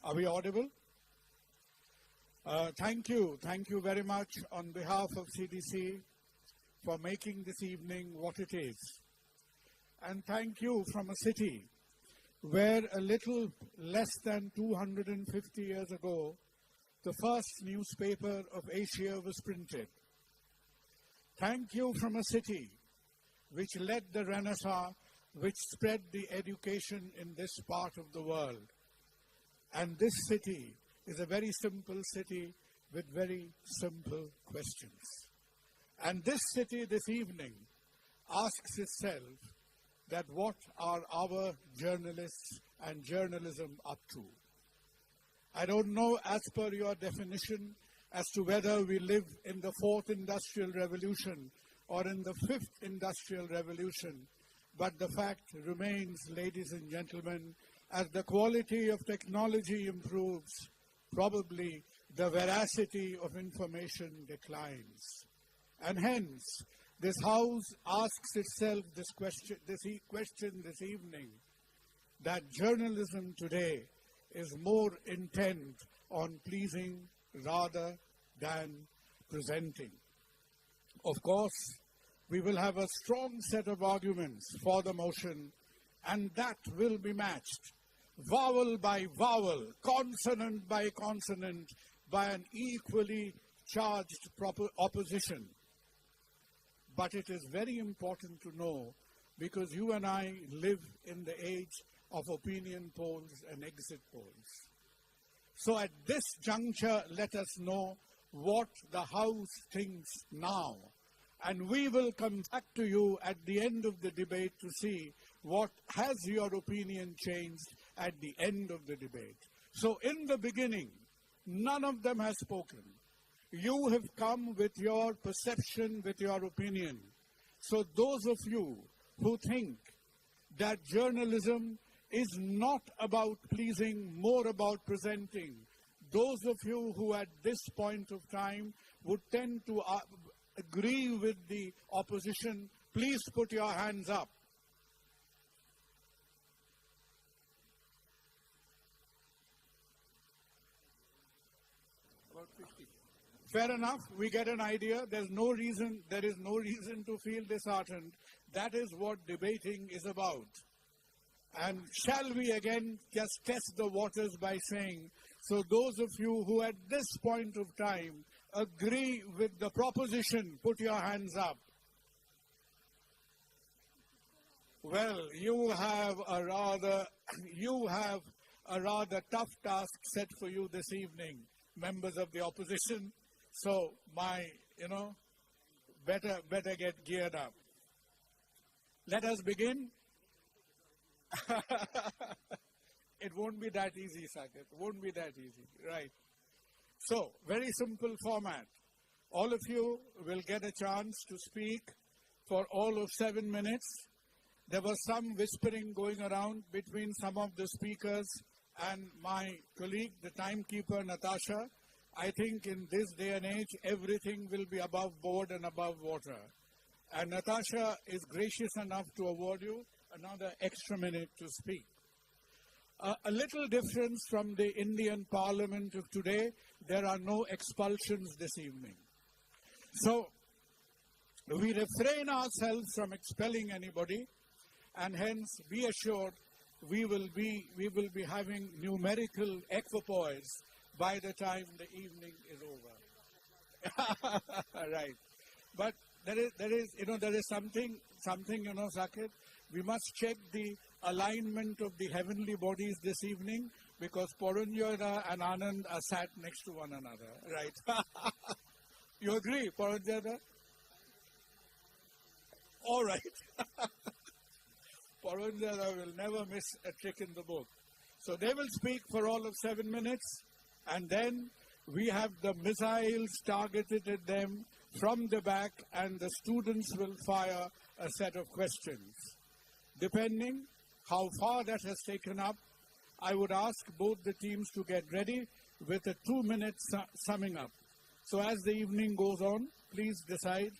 Are we audible? Thank you. Thank you very much on behalf of CDC for making this evening what it is. And thank you from a city where a little less than 250 years ago, the first newspaper of Asia was printed. Thank you from a city which led the Renaissance, which spread the education in this part of the world. And this city is a very simple city with very simple questions. And this city this evening asks itself that what are our journalists and journalism up to? I don't know as per your definition as to whether we live in the fourth industrial revolution or in the fifth industrial revolution, but the fact remains, ladies and gentlemen, as the quality of technology improves, probably the veracity of information declines. And hence, this House asks itself this question this evening, that journalism today is more intent on pleasing rather than presenting. Of course, we will have a strong set of arguments for the motion, and that will be matched vowel by vowel, consonant by consonant, by an equally charged opposition. But it is very important to know, because you and I live in the age of opinion polls and exit polls. So at this juncture, let us know what the House thinks now. And we will come back to you at the end of the debate to see what has your opinion changed at the end of the debate. So in the beginning, none of them has spoken. You have come with your perception, with your opinion. So those of you who think that journalism is not about pleasing, more about presenting, those of you who at this point of time would tend to agree with the opposition, please put your hands up. About 50. Fair enough, we get an idea. There is no reason to feel disheartened. That is what debating is about. And shall we again just test the waters by saying, so those of you who at this point of time agree with the proposition, put your hands up. Well, you have a rather tough task set for you this evening, members of the opposition. So better get geared up. Let us begin. It won't be that easy, Saket. It won't be that easy. Right. So, very simple format. All of you will get a chance to speak for all of 7 minutes. There was some whispering going around between some of the speakers and my colleague, the timekeeper, Natasha. I think in this day and age, everything will be above board and above water. And Natasha is gracious enough to award you another extra minute to speak. A little difference from the Indian Parliament of today, there are no expulsions this evening. So, we refrain ourselves from expelling anybody, and hence be assured we will be having numerical equipoise by the time the evening is over. Right. But there is something, Saket, we must check the alignment of the heavenly bodies this evening, because Poranjada and Anand are sat next to one another, right? You agree, Poranjada? All right. Poranjada will never miss a trick in the book. So they will speak for all of 7 minutes, and then we have the missiles targeted at them from the back, and the students will fire a set of questions. Depending how far that has taken up, I would ask both the teams to get ready with a 2-minute summing up. So as the evening goes on, please decide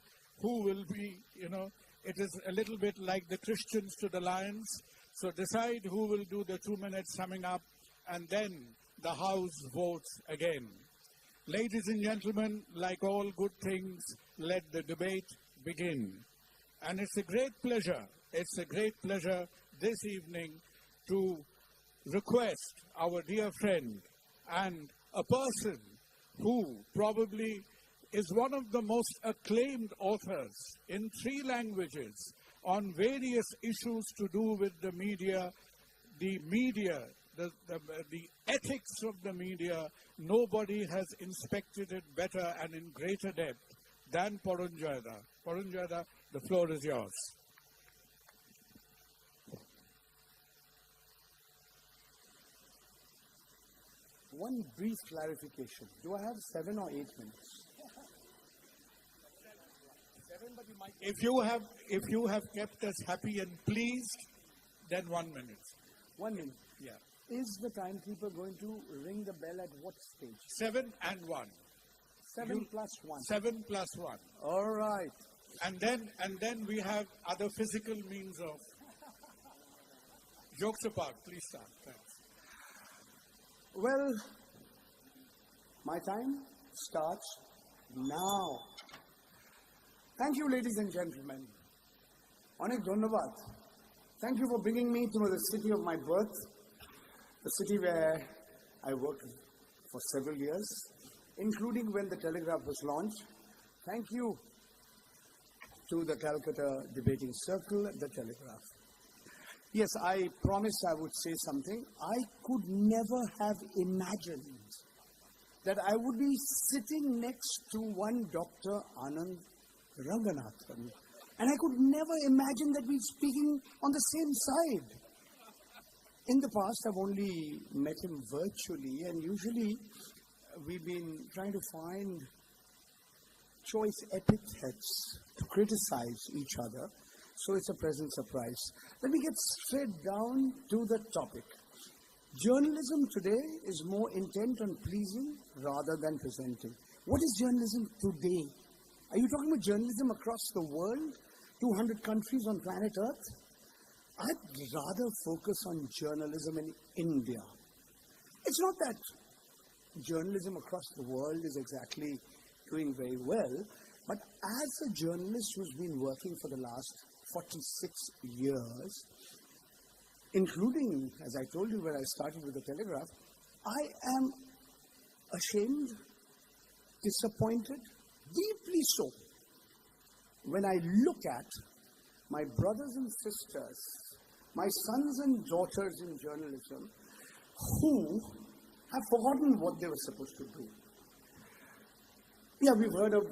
who will be, it is a little bit like the Christians to the Lions. So decide who will do the 2-minute summing up, and then the House votes again. Ladies and gentlemen, like all good things, let the debate begin. And it's a great pleasure this evening to request our dear friend and a person who probably is one of the most acclaimed authors in 3 languages on various issues to do with the media, the ethics of the media. Nobody has inspected it better and in greater depth than Porunjada. Porunjada, the floor is yours. One brief clarification. Do I have 7 or 8 minutes? 7, but you might. If you have kept us happy and pleased, then 1 minute. 1 minute. Yeah. Is the timekeeper going to ring the bell at what stage? 7 and 1. 7 plus 1. 7 plus 1. All right. And then we have other physical means of. Jokes apart, please start. Thanks. Well, my time starts now. Thank you, ladies and gentlemen. Onek dhanyabad. Thank you for bringing me to the city of my birth, the city where I worked for several years, including when the Telegraph was launched. Thank you to the Calcutta Debating Circle, the Telegraph. Yes, I promised I would say something. I could never have imagined that I would be sitting next to one Dr. Anand Ranganathan. And I could never imagine that we're speaking on the same side. In the past, I've only met him virtually, and usually we've been trying to find choice epithets to criticize each other. So it's a pleasant surprise. Let me get straight down to the topic. Journalism today is more intent on pleasing rather than presenting. What is journalism today? Are you talking about journalism across the world? 200 countries on planet Earth? I'd rather focus on journalism in India. It's not that journalism across the world is exactly doing very well, but as a journalist who's been working for the last 46 years, including, as I told you when I started with the Telegraph, I am ashamed, disappointed, deeply so, when I look at my brothers and sisters, my sons and daughters in journalism, who have forgotten what they were supposed to do. Yeah, we've heard of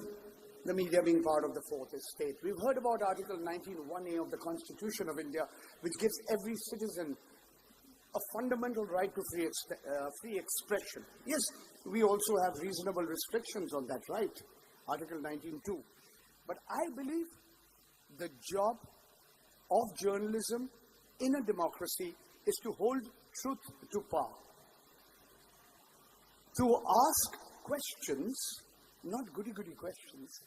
the media being part of the fourth estate. We've heard about Article 19(1)(a) of the Constitution of India, which gives every citizen a fundamental right to free expression. Yes, we also have reasonable restrictions on that right, Article 19(2). But I believe the job of journalism in a democracy is to hold truth to power. To ask questions, not goody-goody questions,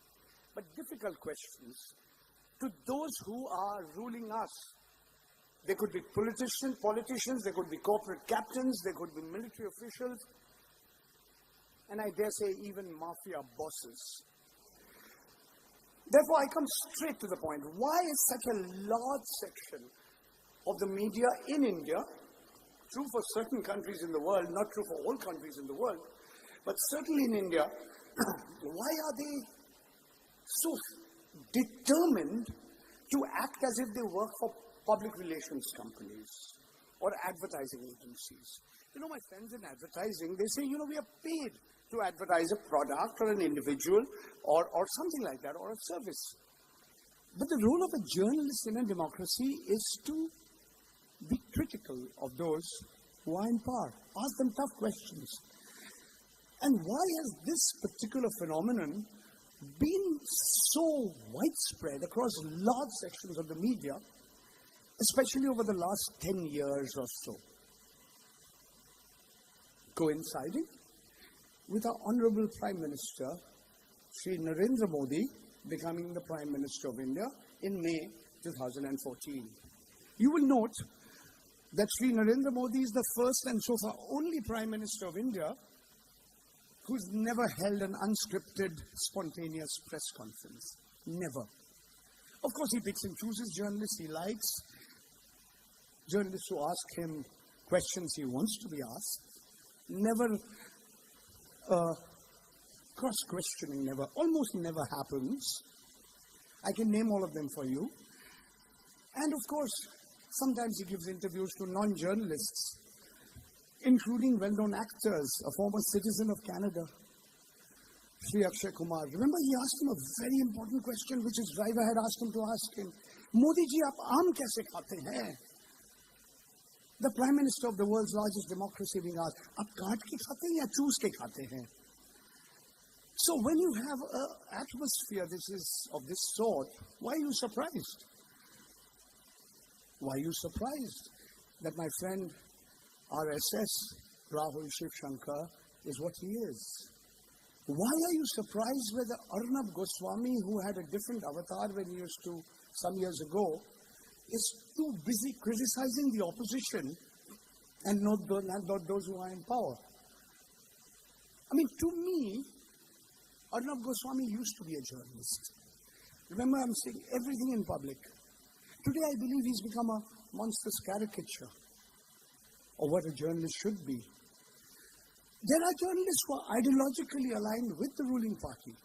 but difficult questions, to those who are ruling us. They could be politicians, they could be corporate captains, they could be military officials, and I dare say even mafia bosses. Therefore, I come straight to the point. Why is such a large section of the media in India, true for certain countries in the world, not true for all countries in the world, but certainly in India, why are they so determined to act as if they work for public relations companies or advertising agencies? You know, my friends in advertising, they say, we are paid to advertise a product or an individual or something like that, or a service. But the role of a journalist in a democracy is to be critical of those who are in power. Ask them tough questions. And why has this particular phenomenon been so widespread across large sections of the media, especially over the last 10 years or so? Coinciding with our Honorable Prime Minister, Sri Narendra Modi, becoming the Prime Minister of India in May 2014. You will note that Sri Narendra Modi is the first and so far only Prime Minister of India who's never held an unscripted, spontaneous press conference. Never. Of course, he picks and chooses journalists he likes, journalists who ask him questions he wants to be asked. Never cross-questioning, almost never happens. I can name all of them for you. And of course, sometimes he gives interviews to non-journalists, including well-known actors, a former citizen of Canada, Sri Akshay Kumar. Remember, he asked him a very important question, which his driver had asked him to ask him. Modi ji, aap aam kaise khate hain? The Prime Minister of the world's largest democracy being asked, aap kaat ke khate hain ya choose ke khate hain? So when you have an atmosphere of this sort, why are you surprised? Why are you surprised that my friend RSS, Rahul Shiv Shankar, is what he is? Why are you surprised whether Arnab Goswami, who had a different avatar when he used to some years ago, is too busy criticizing the opposition and not those who are in power? I mean, to me, Arnab Goswami used to be a journalist. Remember, I'm saying everything in public. Today, I believe he's become a monstrous caricature of what a journalist should be. There are journalists who are ideologically aligned with the ruling party.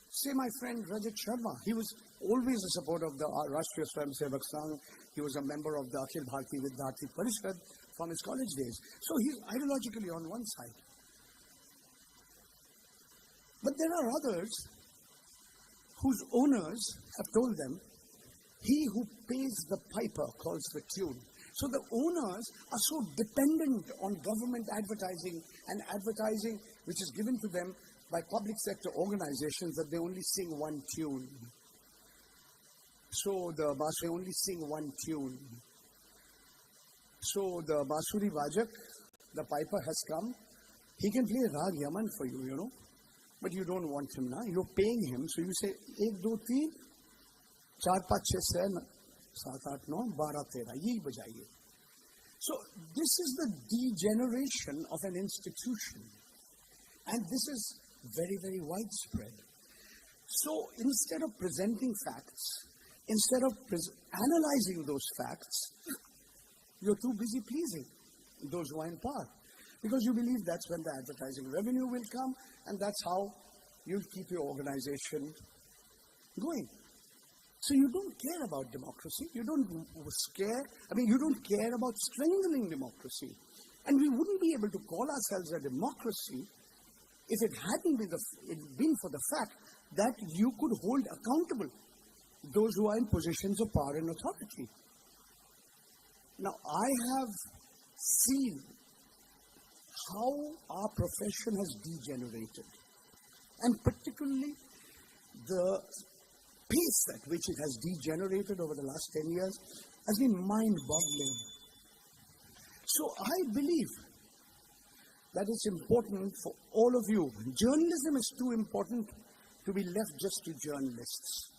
Say my friend Rajat Sharma, he was always a supporter of the Rashtriya Swayamsevak Sangh. He was a member of the Akhil Bharatiya Vidyarthi Parishad from his college days. So he's ideologically on one side. But there are others whose owners have told them, he who pays the piper calls the tune. So the owners are so dependent on government advertising and advertising which is given to them by public sector organizations that they only sing one tune. So the they only sing one tune. So the Basuri Vajak, the piper has come. He can play Rag Yaman for you, you know. But you don't want him now. You're paying him. So you say, 1, 2, 3, 4, 5, 6, 7, 8, 9, 12, 13. Yehi bajaiye. So this is the degeneration of an institution. And this is very, very widespread. So instead of presenting facts, instead of analyzing those facts, you're too busy pleasing those who are in power. Because you believe that's when the advertising revenue will come, and that's how you'll keep your organization going. So you don't care about democracy. You don't care about strengthening democracy. And we wouldn't be able to call ourselves a democracy if it hadn't been for the fact that you could hold accountable those who are in positions of power and authority. Now, I have seen how our profession has degenerated, and particularly the pace at which it has degenerated over the last 10 years has been mind-boggling. So I believe that it's important for all of you. Journalism is too important to be left just to journalists.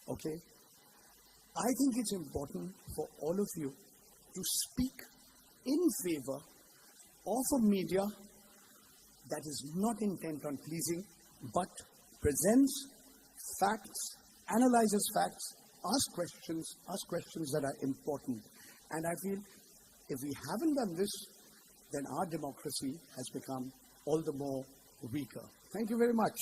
Okay? I think it's important for all of you to speak in favor of a media that is not intent on pleasing, but presents facts, analyzes facts, asks questions that are important. And I feel if we haven't done this, then our democracy has become all the more weaker. Thank you very much.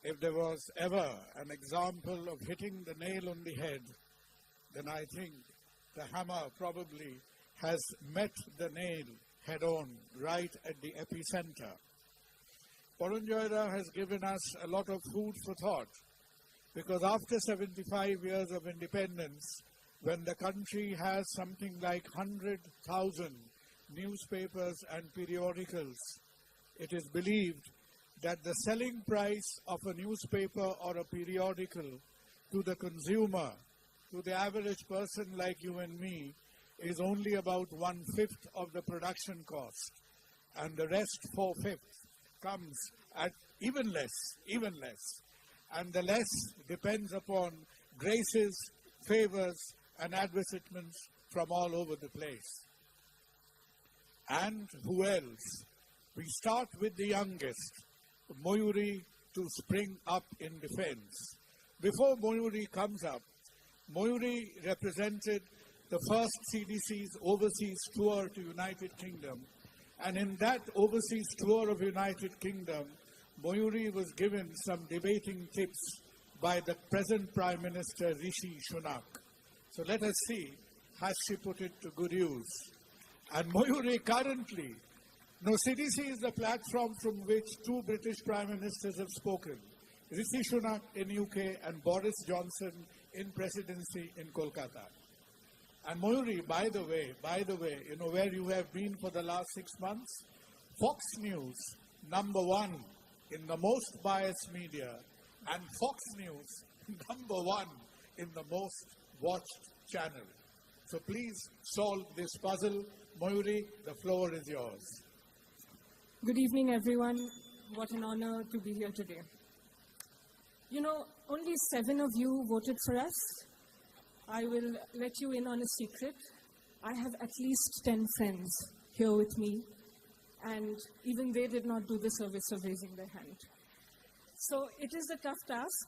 If there was ever an example of hitting the nail on the head, then I think the hammer probably has met the nail head-on, right at the epicenter. Parunjoy Rao has given us a lot of food for thought, because after 75 years of independence, when the country has something like 100,000 newspapers and periodicals, it is believed that the selling price of a newspaper or a periodical to the consumer, to the average person like you and me, is only about 1/5 of the production cost. And the rest 4/5 comes at even less, even less. And the less depends upon graces, favors, and advertisements from all over the place. And who else? We start with the youngest, Mayuri, to spring up in defense. Before Mayuri comes up, Mayuri represented the first CDC's overseas tour to United Kingdom. And in that overseas tour of United Kingdom, Mayuri was given some debating tips by the present Prime Minister Rishi Sunak. So let us see, has she put it to good use? And Mayuri currently, CDC is the platform from which two British Prime Ministers have spoken. Rishi Sunak in UK and Boris Johnson in presidency in Kolkata. And Mayuri, by the way, where you have been for the last 6 months? Fox News, #1 in the most biased media, and Fox News, #1 in the most watched channel. So please solve this puzzle. Mayuri, the floor is yours. Good evening, everyone. What an honor to be here today. You know, only 7 of you voted for us. I will let you in on a secret. I have at least 10 friends here with me, and even they did not do the service of raising their hand. So it is a tough task,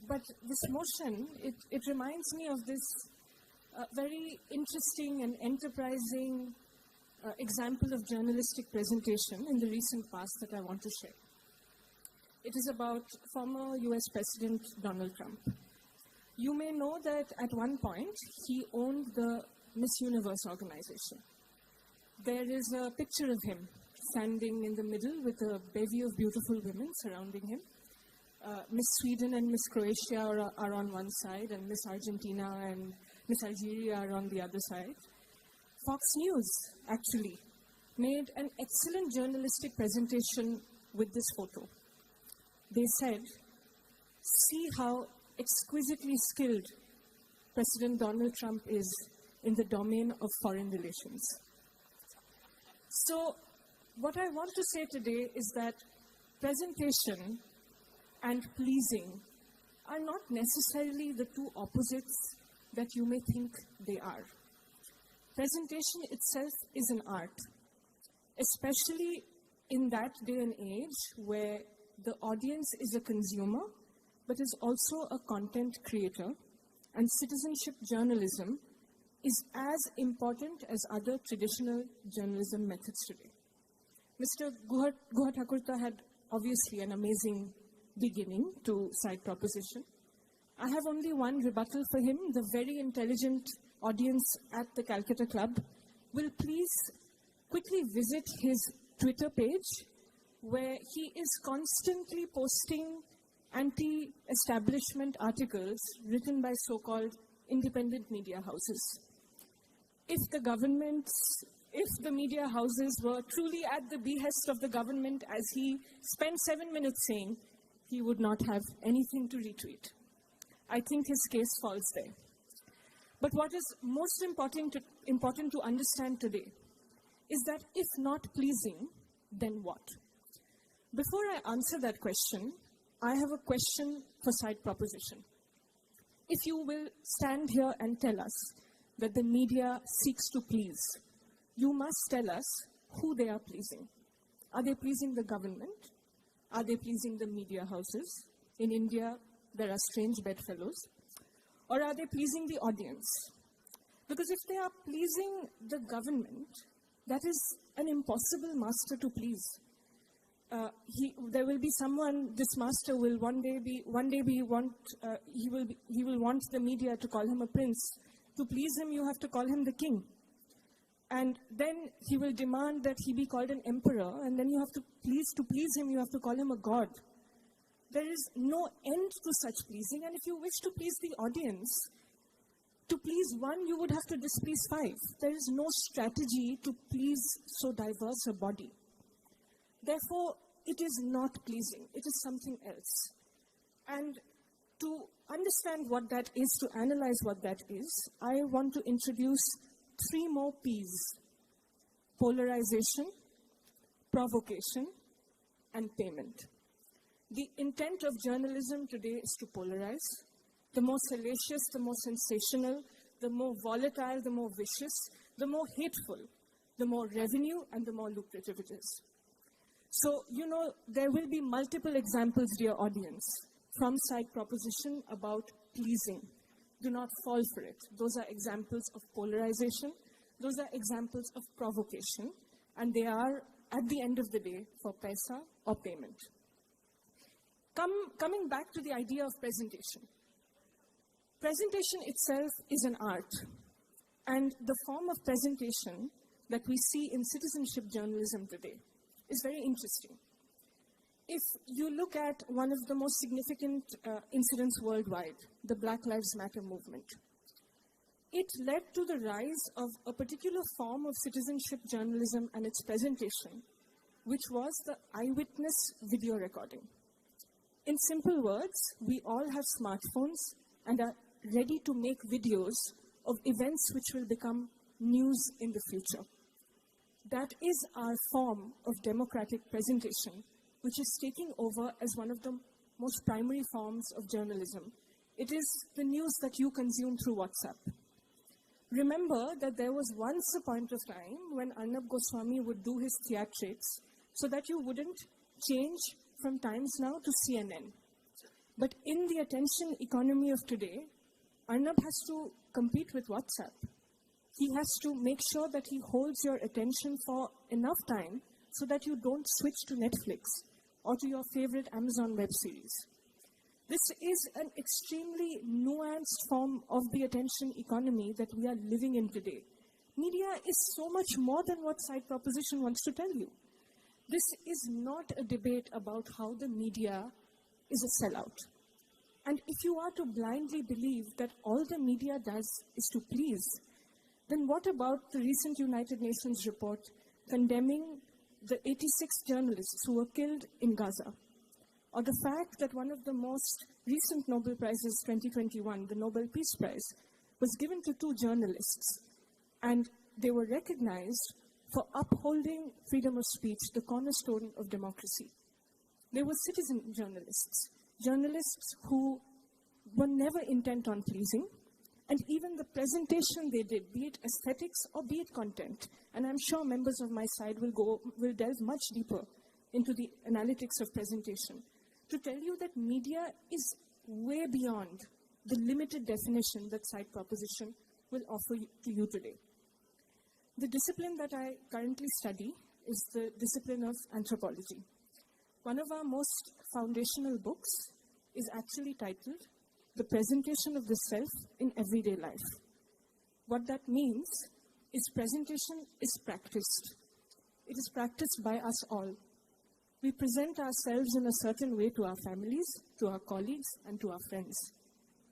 but this motion, it reminds me of this very interesting and enterprising example of journalistic presentation in the recent past that I want to share. It is about former US President Donald Trump. You may know that at one point, he owned the Miss Universe organization. There is a picture of him standing in the middle with a bevy of beautiful women surrounding him. Miss Sweden and Miss Croatia are on one side, and Miss Argentina and Miss Algeria are on the other side. Fox News, actually, made an excellent journalistic presentation with this photo. They said, see how exquisitely skilled President Donald Trump is in the domain of foreign relations. So, what I want to say today is that presentation and pleasing are not necessarily the two opposites that you may think they are. Presentation itself is an art, especially in that day and age where the audience is a consumer, but is also a content creator, and citizenship journalism is as important as other traditional journalism methods today. Mr. Guha Thakurta had obviously an amazing beginning to side proposition. I have only one rebuttal for him. The very intelligent audience at the Calcutta Club will please quickly visit his Twitter page, where he is constantly posting anti-establishment articles written by so-called independent media houses. If the media houses were truly at the behest of the government, as he spent 7 minutes saying, he would not have anything to retweet. I think his case falls there. But what is most important to understand today is that if not pleasing, then what? Before I answer that question, I have a question for side proposition. If you will stand here and tell us that the media seeks to please, you must tell us who they are pleasing. Are they pleasing the government? Are they pleasing the media houses? In India, there are strange bedfellows. Or are they pleasing the audience? Because if they are pleasing the government, that is an impossible master to please. There will be someone, this master will he will want the media to call him a prince. To please him, you have to call him the king. And then he will demand that he be called an emperor, and then you have to please him, you have to call him a god. There is no end to such pleasing, and if you wish to please the audience, to please one, you would have to displease 5. There is no strategy to please so diverse a body. Therefore, it is not pleasing. It is something else. And to understand what that is, to analyze what that is, I want to introduce 3 more P's: polarization, provocation, and payment. The intent of journalism today is to polarize. The more salacious, the more sensational, the more volatile, the more vicious, the more hateful, the more revenue and the more lucrative it is. So, there will be multiple examples, dear audience, from side proposition about pleasing. Do not fall for it. Those are examples of polarization. Those are examples of provocation. And they are, at the end of the day, for paisa or payment. Coming back to the idea of presentation. Presentation itself is an art. And the form of presentation that we see in citizenship journalism today is very interesting. If you look at one of the most significant incidents worldwide, the Black Lives Matter movement, it led to the rise of a particular form of citizenship journalism and its presentation, which was the eyewitness video recording. In simple words, we all have smartphones and are ready to make videos of events which will become news in the future. That is our form of democratic presentation, which is taking over as one of the most primary forms of journalism. It is the news that you consume through WhatsApp. Remember that there was once a point of time when Arnab Goswami would do his theatrics so that you wouldn't change from Times Now to CNN. But in the attention economy of today, Arnab has to compete with WhatsApp. He has to make sure that he holds your attention for enough time so that you don't switch to Netflix or to your favorite Amazon web series. This is an extremely nuanced form of the attention economy that we are living in today. Media is so much more than what side proposition wants to tell you. This is not a debate about how the media is a sellout. And if you are to blindly believe that all the media does is to please, then what about the recent United Nations report condemning the 86 journalists who were killed in Gaza? Or the fact that one of the most recent Nobel Prizes 2021, the Nobel Peace Prize, was given to 2 journalists, and they were recognized for upholding freedom of speech, the cornerstone of democracy. They were citizen journalists, journalists who were never intent on pleasing, and even the presentation they did, be it aesthetics or be it content, and I'm sure members of my side will delve much deeper into the analytics of presentation, to tell you that media is way beyond the limited definition that side proposition will offer to you today. The discipline that I currently study is the discipline of anthropology. One of our most foundational books is actually titled The Presentation of the Self in Everyday Life. What that means is presentation is practiced. It is practiced by us all. We present ourselves in a certain way to our families, to our colleagues, and to our friends.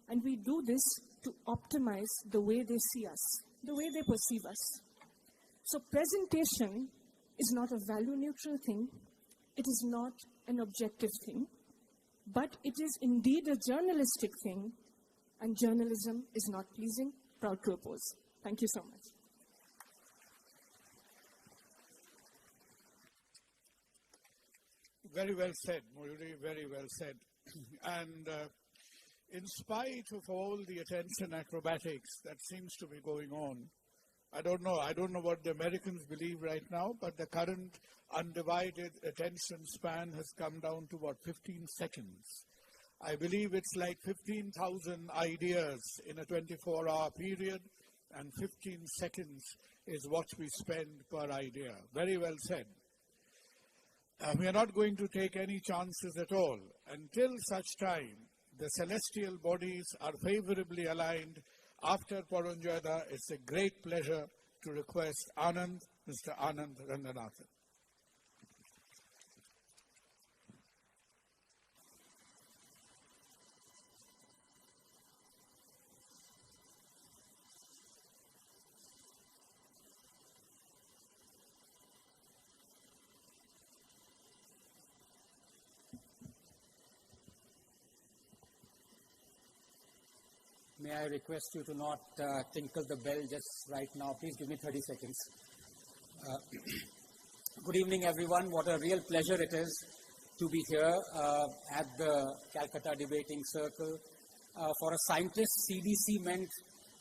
And we do this to optimize the way they see us, the way they perceive us. So presentation is not a value-neutral thing. It is not an objective thing. But it is indeed a journalistic thing, and journalism is not pleasing. Proud to oppose. Thank you so much. Very well said, Mayuri, very well said. And in spite of all the attention acrobatics that seems to be going on, I don't know what the Americans believe right now, but the current undivided attention span has come down to, 15 seconds. I believe it's like 15,000 ideas in a 24-hour period, and 15 seconds is what we spend per idea. Very well said. We are not going to take any chances at all until such time the celestial bodies are favorably aligned. After Paranjada, it's a great pleasure to request Anand, Mr. Anand Ranganathan. May I request you to not tinkle the bell just right now? Please give me 30 seconds. Good evening, everyone. What a real pleasure it is to be here at the Calcutta Debating Circle. For a scientist, CDC meant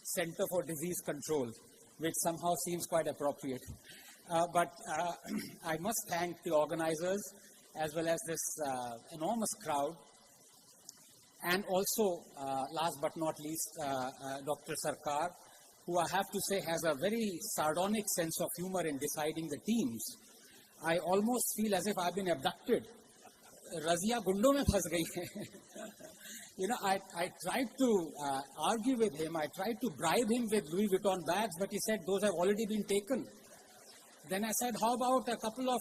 Center for Disease Control, which somehow seems quite appropriate. But I must thank the organizers as well as this enormous crowd, and also, last but not least, Dr. Sarkar, who I have to say has a very sardonic sense of humor in deciding the teams. I almost feel as if I've been abducted. Razia gundo mein phas gayi hai. You know, I tried to argue with him. I tried to bribe him with Louis Vuitton bags, but he said those have already been taken. Then I said, how about a couple of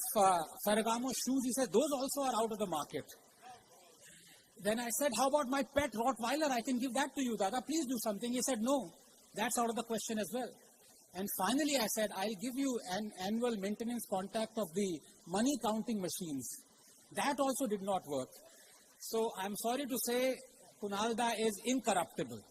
Ferragamo shoes? He said, those also are out of the market. Then I said, how about my pet Rottweiler? I can give that to you, Dada. Please do something. He said, no, that's out of the question as well. And finally, I said, I'll give you an annual maintenance contract of the money counting machines. That also did not work. So I'm sorry to say, Kunalda is incorruptible.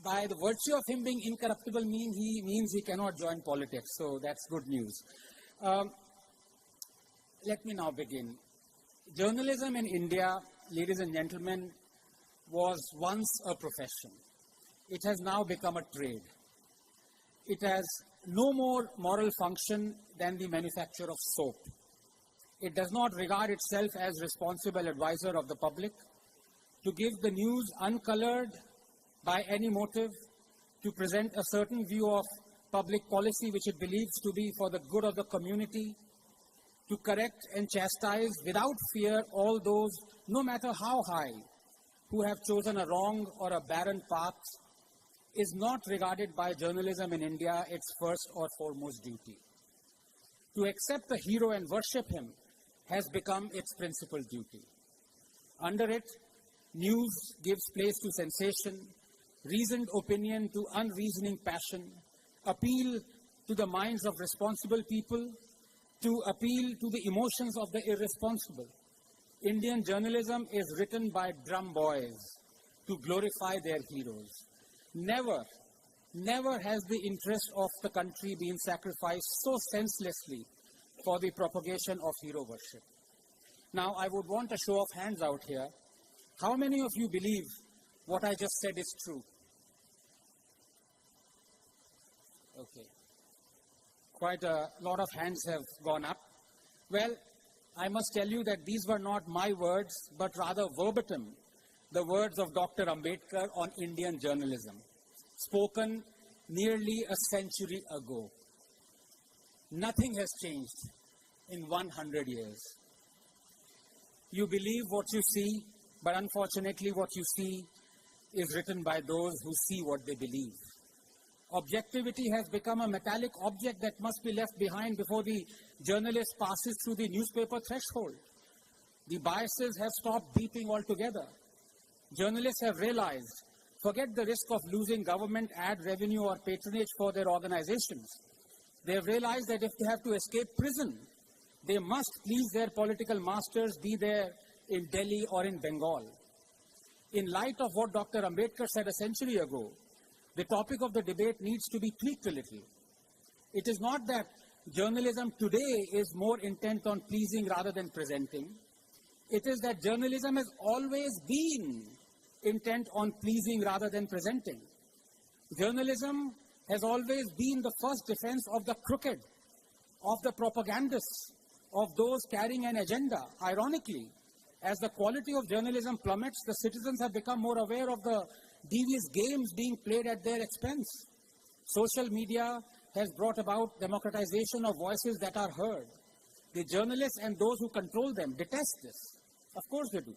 By the virtue of him being incorruptible means he cannot join politics. So that's good news. Let me now begin. Journalism in India, ladies and gentlemen, was once a profession. It has now become a trade. It has no more moral function than the manufacture of soap. It does not regard itself as responsible advisor of the public, to give the news uncolored by any motive, to present a certain view of public policy which it believes to be for the good of the community, to correct and chastise without fear all those, no matter how high, who have chosen a wrong or a barren path, is not regarded by journalism in India its first or foremost duty. To accept the hero and worship him has become its principal duty. Under it, news gives place to sensation, reasoned opinion to unreasoning passion, appeal to the minds of responsible people, to appeal to the emotions of the irresponsible. Indian journalism is written by drum boys to glorify their heroes. Never, never has the interest of the country been sacrificed so senselessly for the propagation of hero worship. Now, I would want a show of hands out here. How many of you believe what I just said is true? Okay. Quite a lot of hands have gone up. Well, I must tell you that these were not my words, but rather verbatim, the words of Dr. Ambedkar on Indian journalism, spoken nearly a century ago. Nothing has changed in 100 years. You believe what you see, but unfortunately what you see is written by those who see what they believe. Objectivity has become a metallic object that must be left behind before the journalist passes through the newspaper threshold. The biases have stopped beeping altogether. Journalists have realized, forget the risk of losing government ad revenue or patronage for their organizations. They have realized that if they have to escape prison, they must please their political masters, be there in Delhi or in Bengal. In light of what Dr. Ambedkar said a century ago, the topic of the debate needs to be tweaked a little. It is not that journalism today is more intent on pleasing rather than presenting. It is that journalism has always been intent on pleasing rather than presenting. Journalism has always been the first defense of the crooked, of the propagandists, of those carrying an agenda. Ironically, as the quality of journalism plummets, the citizens have become more aware of the devious games being played at their expense. Social media has brought about democratization of voices that are heard. The journalists and those who control them detest this. Of course they do.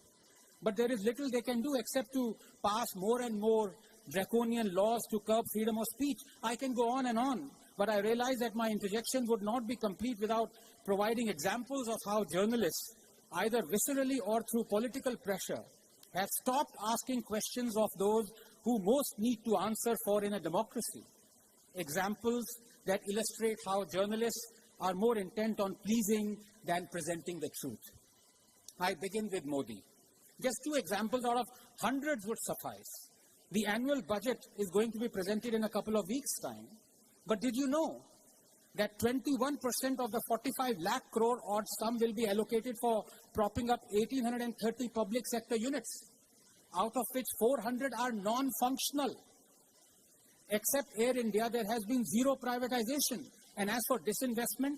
But there is little they can do except to pass more and more draconian laws to curb freedom of speech. I can go on, but I realize that my interjection would not be complete without providing examples of how journalists, either viscerally or through political pressure, have stopped asking questions of those who most need to answer for in a democracy. Examples that illustrate how journalists are more intent on pleasing than presenting the truth. I begin with Modi. Just 2 examples out of hundreds would suffice. The annual budget is going to be presented in a couple of weeks' time. But did you know that 21% of the 45 lakh crore odd sum will be allocated for propping up 1,830 public sector units, out of which 400 are non-functional. Except Air India, there has been zero privatization. And as for disinvestment,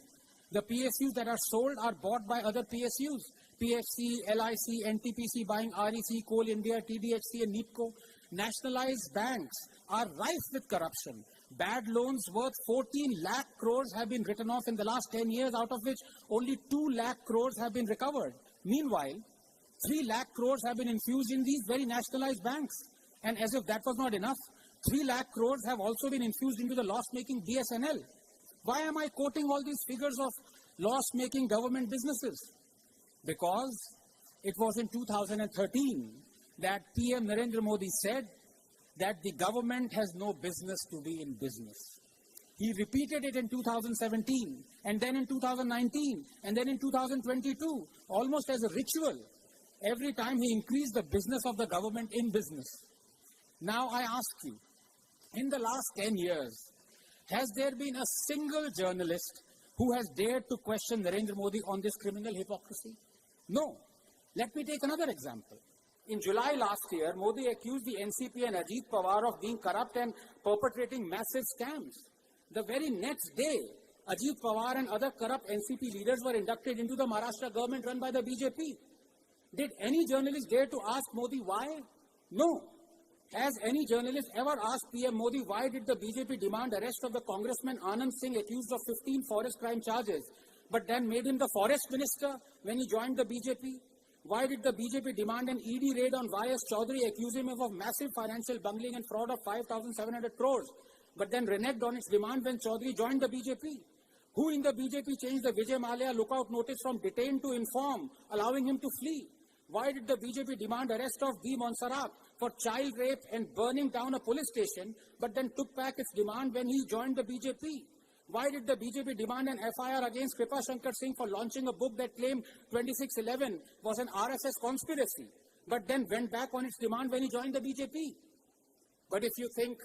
the PSUs that are sold are bought by other PSUs. PFC, LIC, NTPC buying REC, Coal India, TDHC and NEEPCO. Nationalized banks are rife with corruption. Bad loans worth 14 lakh crores have been written off in the last 10 years, out of which only 2 lakh crores have been recovered. Meanwhile, 3 lakh crores have been infused in these very nationalized banks. And as if that was not enough, 3 lakh crores have also been infused into the loss-making BSNL. Why am I quoting all these figures of loss-making government businesses? Because it was in 2013 that PM Narendra Modi said that the government has no business to be in business. He repeated it in 2017, and then in 2019, and then in 2022, almost as a ritual. Every time he increased the business of the government in business. Now I ask you, in the last 10 years, has there been a single journalist who has dared to question Narendra Modi on this criminal hypocrisy? No. Let me take another example. In July last year, Modi accused the NCP and Ajit Pawar of being corrupt and perpetrating massive scams. The very next day, Ajit Pawar and other corrupt NCP leaders were inducted into the Maharashtra government run by the BJP. Did any journalist dare to ask Modi why? No. Has any journalist ever asked PM Modi why did the BJP demand arrest of the Congressman Anand Singh accused of 15 forest crime charges, but then made him the forest minister when he joined the BJP? Why did the BJP demand an ED raid on Y.S. Chaudhary, accusing him of massive financial bungling and fraud of 5,700 crores, but then reneged on its demand when Chaudhary joined the BJP? Who in the BJP changed the Vijay Mallya lookout notice from detained to inform, allowing him to flee? Why did the BJP demand arrest of V. Monserrat for child rape and burning down a police station, but then took back its demand when he joined the BJP? Why did the BJP demand an FIR against Kripa Shankar Singh for launching a book that claimed 2611 was an RSS conspiracy, but then went back on its demand when he joined the BJP? But if you think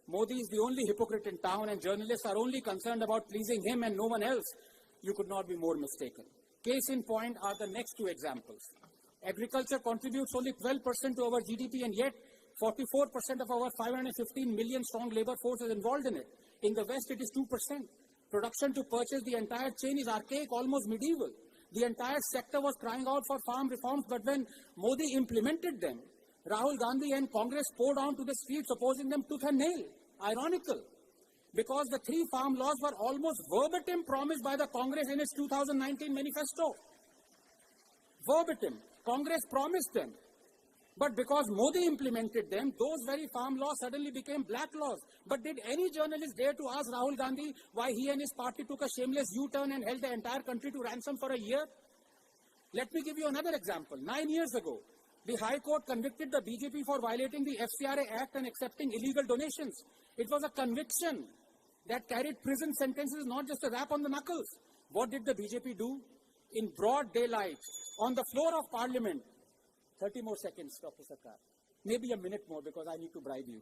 Modi is the only hypocrite in town and journalists are only concerned about pleasing him and no one else, you could not be more mistaken. Case in point are the next two examples. Agriculture contributes only 12% to our GDP, and yet 44% of our 515 million strong labor force is involved in it. In the West, it is 2%. Production to purchase the entire chain is archaic, almost medieval. The entire sector was crying out for farm reforms, but when Modi implemented them, Rahul Gandhi and Congress poured onto the streets opposing them tooth and nail. Ironical, because the 3 farm laws were almost verbatim promised by the Congress in its 2019 manifesto. Verbatim. Congress promised them. But because Modi implemented them, those very farm laws suddenly became black laws. But did any journalist dare to ask Rahul Gandhi why he and his party took a shameless U-turn and held the entire country to ransom for a year? Let me give you another example. 9 years ago, the High Court convicted the BJP for violating the FCRA Act and accepting illegal donations. It was a conviction that carried prison sentences, not just a rap on the knuckles. What did the BJP do? In broad daylight, on the floor of Parliament, 30 more seconds, Dr. Sarkar. Maybe a minute more because I need to bribe you.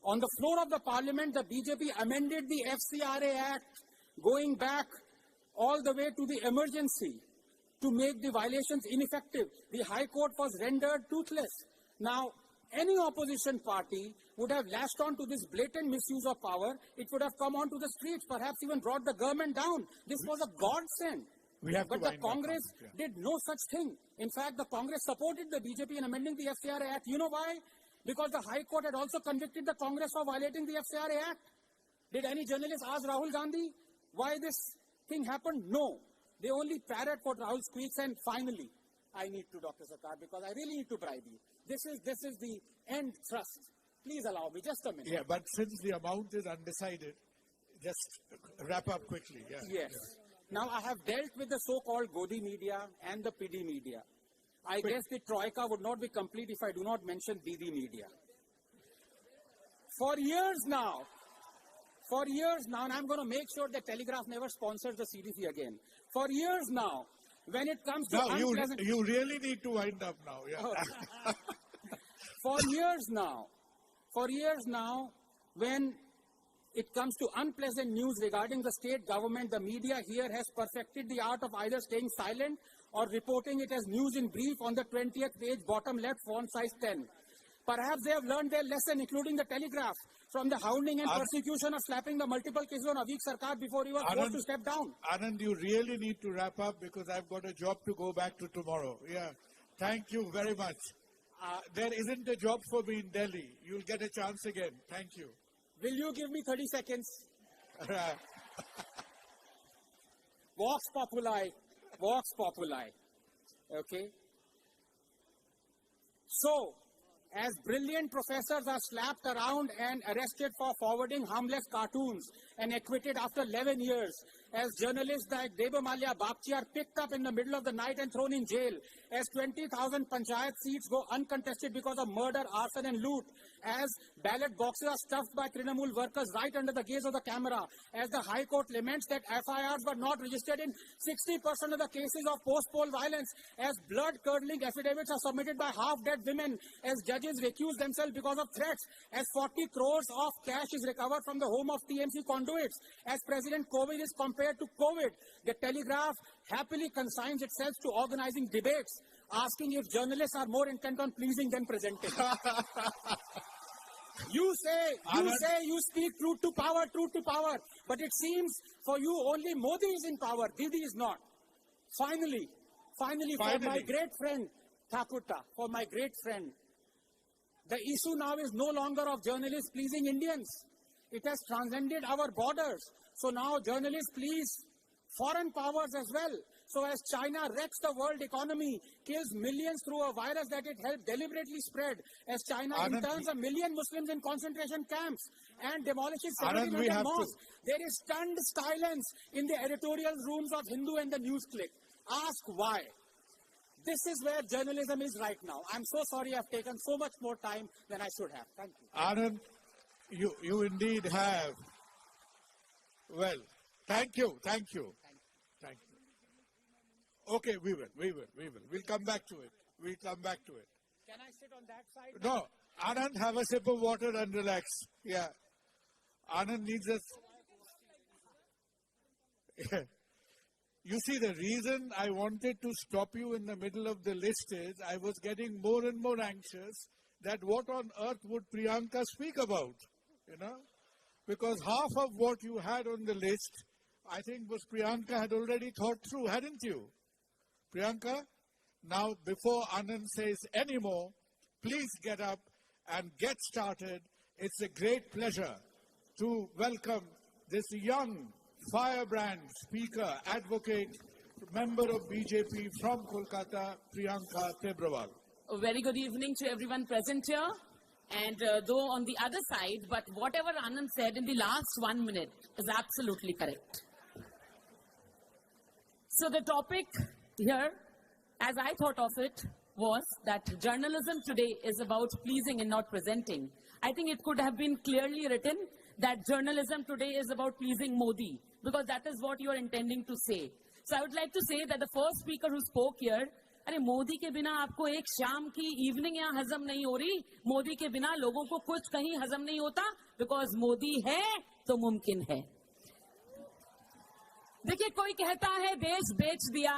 On the floor of the Parliament, the BJP amended the FCRA Act, going back all the way to the emergency to make the violations ineffective. The High Court was rendered toothless. Now, any opposition party would have lashed on to this blatant misuse of power. It would have come onto the streets, perhaps even brought the government down. This was a godsend. But the Congress did no such thing. In fact, the Congress supported the BJP in amending the FCRA Act. You know why? Because the High Court had also convicted the Congress for violating the FCRA Act. Did any journalist ask Rahul Gandhi why this thing happened? No. They only parrot what Rahul speaks, and finally, I need to, Dr. Sarkar, because I really need to bribe you. This is the end thrust. Please allow me just a minute. Yeah, but since the amount is undecided, just wrap up quickly. Yeah. Yes. Yeah. Now, I have dealt with the so-called Godi media and the PD media. I guess the troika would not be complete if I do not mention Didi media. For years now, and I'm going to make sure that Telegraph never sponsors the CDC again. For years now, when it comes to unpleasant... you really need to wind up now. Yeah. For years now, when it comes to unpleasant news regarding the state government, the media here has perfected the art of either staying silent or reporting it as news in brief on the 20th page, bottom left, font size 10. Perhaps they have learned their lesson, including the Telegraph, from the hounding and persecution of slapping the multiple cases on Avik Sarkar before he was forced to step down. Anand, you really need to wrap up because I've got a job to go back to tomorrow. Yeah. Thank you very much. There isn't a job for me in Delhi. You'll get a chance again. Thank you. Will you give me 30 seconds? Vox Populi. Vox Populi. Okay. So, as brilliant professors are slapped around and arrested for forwarding harmless cartoons and acquitted after 11 years, as journalists like Debamalya Bapchi are picked up in the middle of the night and thrown in jail, as 20,000 panchayat seats go uncontested because of murder, arson and loot, as ballot boxes are stuffed by Trinamool workers right under the gaze of the camera, as the High Court laments that FIRs were not registered in 60% of the cases of post-poll violence, as blood-curdling affidavits are submitted by half-dead women, as judges recuse themselves because of threats, as 40 crores of cash is recovered from the home of TMC conduits, as President COVID is compared to COVID, the Telegraph happily consigns itself to organizing debates, asking if journalists are more intent on pleasing than presenting. You say you speak truth to power, but it seems for you only Modi is in power, Didi is not. Finally, for my great friend, Thakurta, for my great friend, the issue now is no longer of journalists pleasing Indians. It has transcended our borders. So now journalists please foreign powers as well. So as China wrecks the world economy, kills millions through a virus that it helped deliberately spread, as China interns 1 million Muslims in concentration camps and demolishes 700 mosques, there is stunned silence in the editorial rooms of Hindu and the News Click. Ask why. This is where journalism is right now. I'm so sorry I've taken so much more time than I should have. Thank you. Anand, you indeed have. Well, thank you. Okay, we will. We'll come back to it. Can I sit on that side? No, Anand, have a sip of water and relax. Yeah. Anand needs us. You see, the reason I wanted to stop you in the middle of the list is I was getting more and more anxious that what on earth would Priyanka speak about, you know? Because half of what you had on the list, I think was Priyanka had already thought through, hadn't you? Priyanka, now before Anand says any more, please get up and get started. It's a great pleasure to welcome this young firebrand speaker, advocate, member of BJP from Kolkata, Priyanka Tebrawal. A very good evening to everyone present here. And though on the other side, but whatever Anand said in the last 1 minute is absolutely correct. So the topic here, as I thought of it, was that journalism today is about pleasing and not presenting. I think it could have been clearly written that journalism today is about pleasing Modi, because that is what you are intending to say. So I would like to say that the first speaker who spoke here, अरे मोदी के बिना आपको एक शाम की evening यहाँ हजम नहीं हो रही, मोदी के बिना लोगों को कुछ कहीं हजम नहीं होता, बिकॉज मोदी है तो मुमकिन है. देखिए, कोई कहता है देश बेच दिया,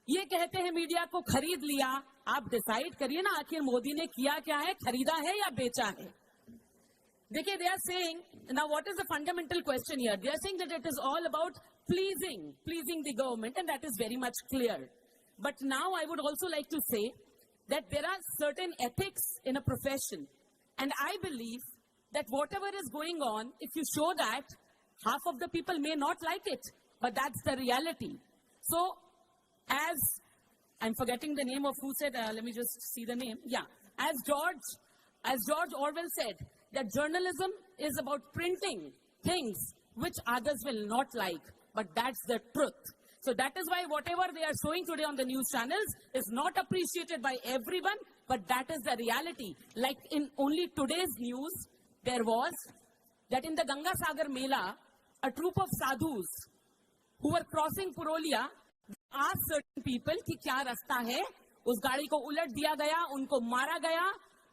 ये कहते हैं मीडिया को खरीद लिया. आप डिसाइड करिए ना, आखिर मोदी ने किया क्या है, खरीदा है या बेचा है. देखिए, they are saying, now what is the fundamental question here? They are saying that it is all about pleasing the government, and that is very much clear. But now I would also like to say that there are certain ethics in a profession. And I believe that whatever is going on, if you show that, half of the people may not like it. But that's the reality. So, as I'm forgetting the name of who said, let me just see the name. Yeah. As George Orwell said, that journalism is about printing things which others will not like. But that's the truth. So that is why whatever they are showing today on the news channels is not appreciated by everyone, but that is the reality. Like in only today's news, there was that in the Ganga Sagar Mela, a troop of sadhus who were crossing Purulia asked certain people कि क्या रास्ता है, उस गाड़ी को उलट दिया गया, उनको मारा गया,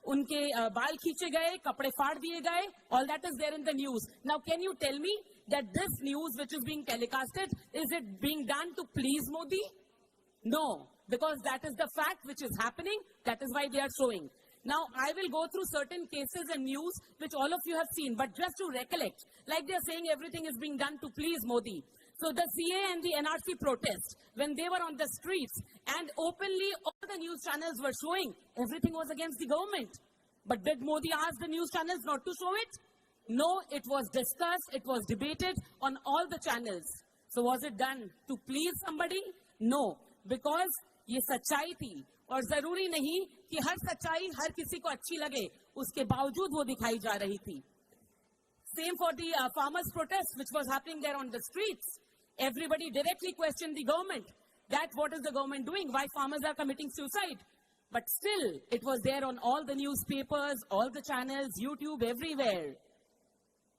उनके बाल खींचे गए, कपड़े फाड़ दिए गए. All that is there in the news. Now, can you tell me that this news which is being telecasted, is it being done to please Modi? No, because that is the fact which is happening. That is why they are showing. Now, I will go through certain cases and news which all of you have seen, but just to recollect, like they are saying everything is being done to please Modi. So the CA and the NRC protest, when they were on the streets and openly all the news channels were showing, everything was against the government. But did Modi ask the news channels not to show it? No, it was discussed, it was debated on all the channels. So was it done to please somebody? No, because ये सच्चाई थी और जरूरी नहीं कि हर सच्चाई हर किसी को अच्छी लगे, उसके बावजूद वो दिखाई जा रही थी. Same for the farmers' protest which was happening there on the streets. Everybody directly questioned the government. That what is the government doing? Why farmers are committing suicide? But still, it was there on all the newspapers, all the channels, YouTube, everywhere.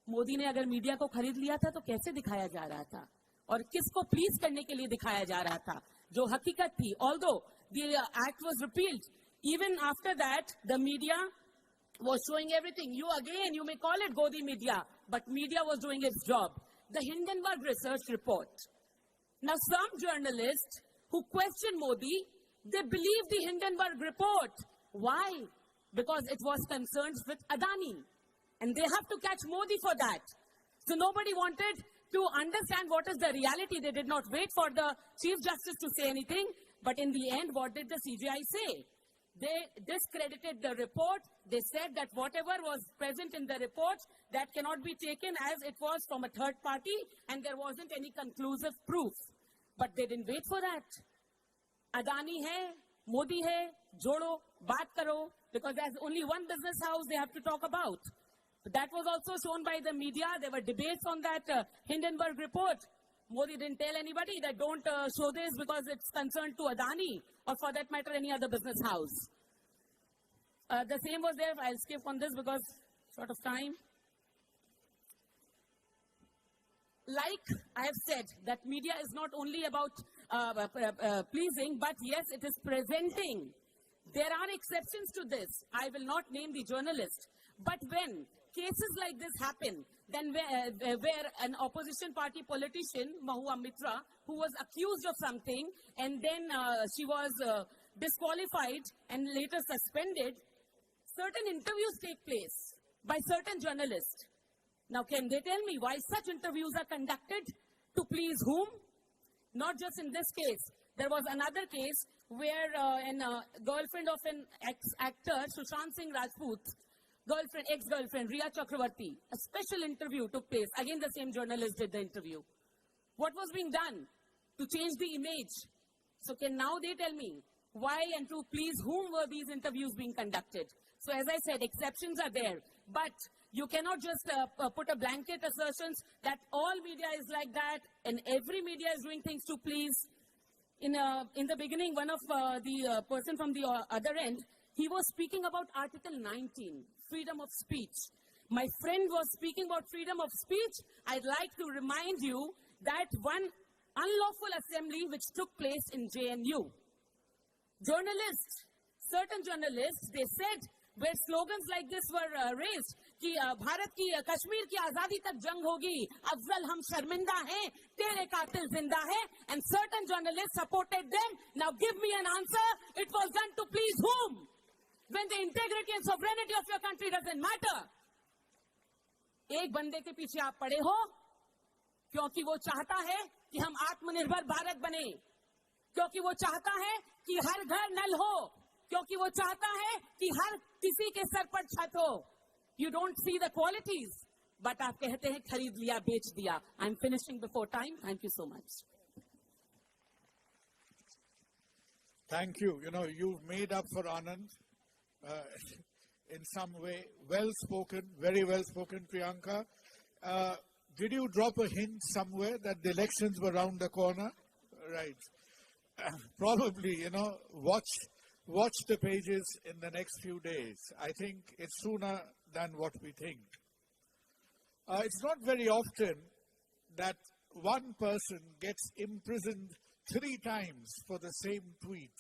Modi ने अगर media को खरीद लिया था तो कैसे दिखाया जा रहा था और किसको प्लीज करने के लिए दिखाया जा रहा था जो हकीकत थी. Although the act was repealed, even after that the media was showing everything. You may call it Godi media, but media was doing its job. The Hindenburg research report. Now some journalists who question Modi, they believe the Hindenburg report. Why? Because it was concerned with Adani. And they have to catch Modi for that. So nobody wanted to understand what is the reality. They did not wait for the Chief Justice to say anything. But in the end, what did the CJI say? They discredited the report. They said that whatever was present in the report, that cannot be taken as it was from a third party and there wasn't any conclusive proof. But they didn't wait for that. Adani hai, Modi hai, jodo, baat karo, because there's only one business house they have to talk about. That was also shown by the media. There were debates on that Hindenburg report. Modi didn't tell anybody that don't show this because it's concerned to Adani or for that matter any other business house. The same was there. I'll skip on this because short of time. Like I have said, that media is not only about pleasing, but yes, it is presenting. There are exceptions to this. I will not name the journalist. But when cases like this happen, then where an opposition party politician, Mahua Mitra, who was accused of something and then she was disqualified and later suspended, certain interviews take place by certain journalists. Now, can they tell me why such interviews are conducted? To please whom? Not just in this case. There was another case where a girlfriend of an ex-actor, Sushant Singh Rajput, ex-girlfriend, Riya Chakravarti, a special interview took place. Again, the same journalist did the interview. What was being done to change the image? So can now they tell me why and to please whom were these interviews being conducted? So as I said, exceptions are there. But you cannot just put a blanket assertions that all media is like that and every media is doing things to please. In the beginning, one of the person from the other end, he was speaking about Article 19, freedom of speech. My friend was speaking about freedom of speech. I'd like to remind you that one unlawful assembly which took place in JNU. Journalists, certain journalists, they said, where slogans like this were raised, कि भारत की कश्मीर की आजादी तक जंग होगी, अफजल हम शर्मिंदा हैं, तेरे कातिल जिंदा है, and certain journalists supported them. Now give me an answer. It was done to please whom? When the integrity and sovereignty of your country doesn't matter. एक बंदे के पीछे आप पड़े हो क्योंकि वो चाहता है कि हम आत्मनिर्भर भारत बने, क्योंकि वो चाहता है कि हर घर नल हो, क्योंकि वो चाहता है कि हर किसी के सर पर छत हो. You don't see the qualities, but आप कहते हैं खरीद लिया, बेच दिया. I'm finishing before time. Thank you so much. Thank you. You know, you've made up for Anand in some way. Well spoken, very well spoken, Priyanka. Did you drop a hint somewhere that the elections were around the corner? Right. Probably, you know, watch the pages in the next few days. I think it's sooner than what we think. It's not very often that one person gets imprisoned 3 times for the same tweet.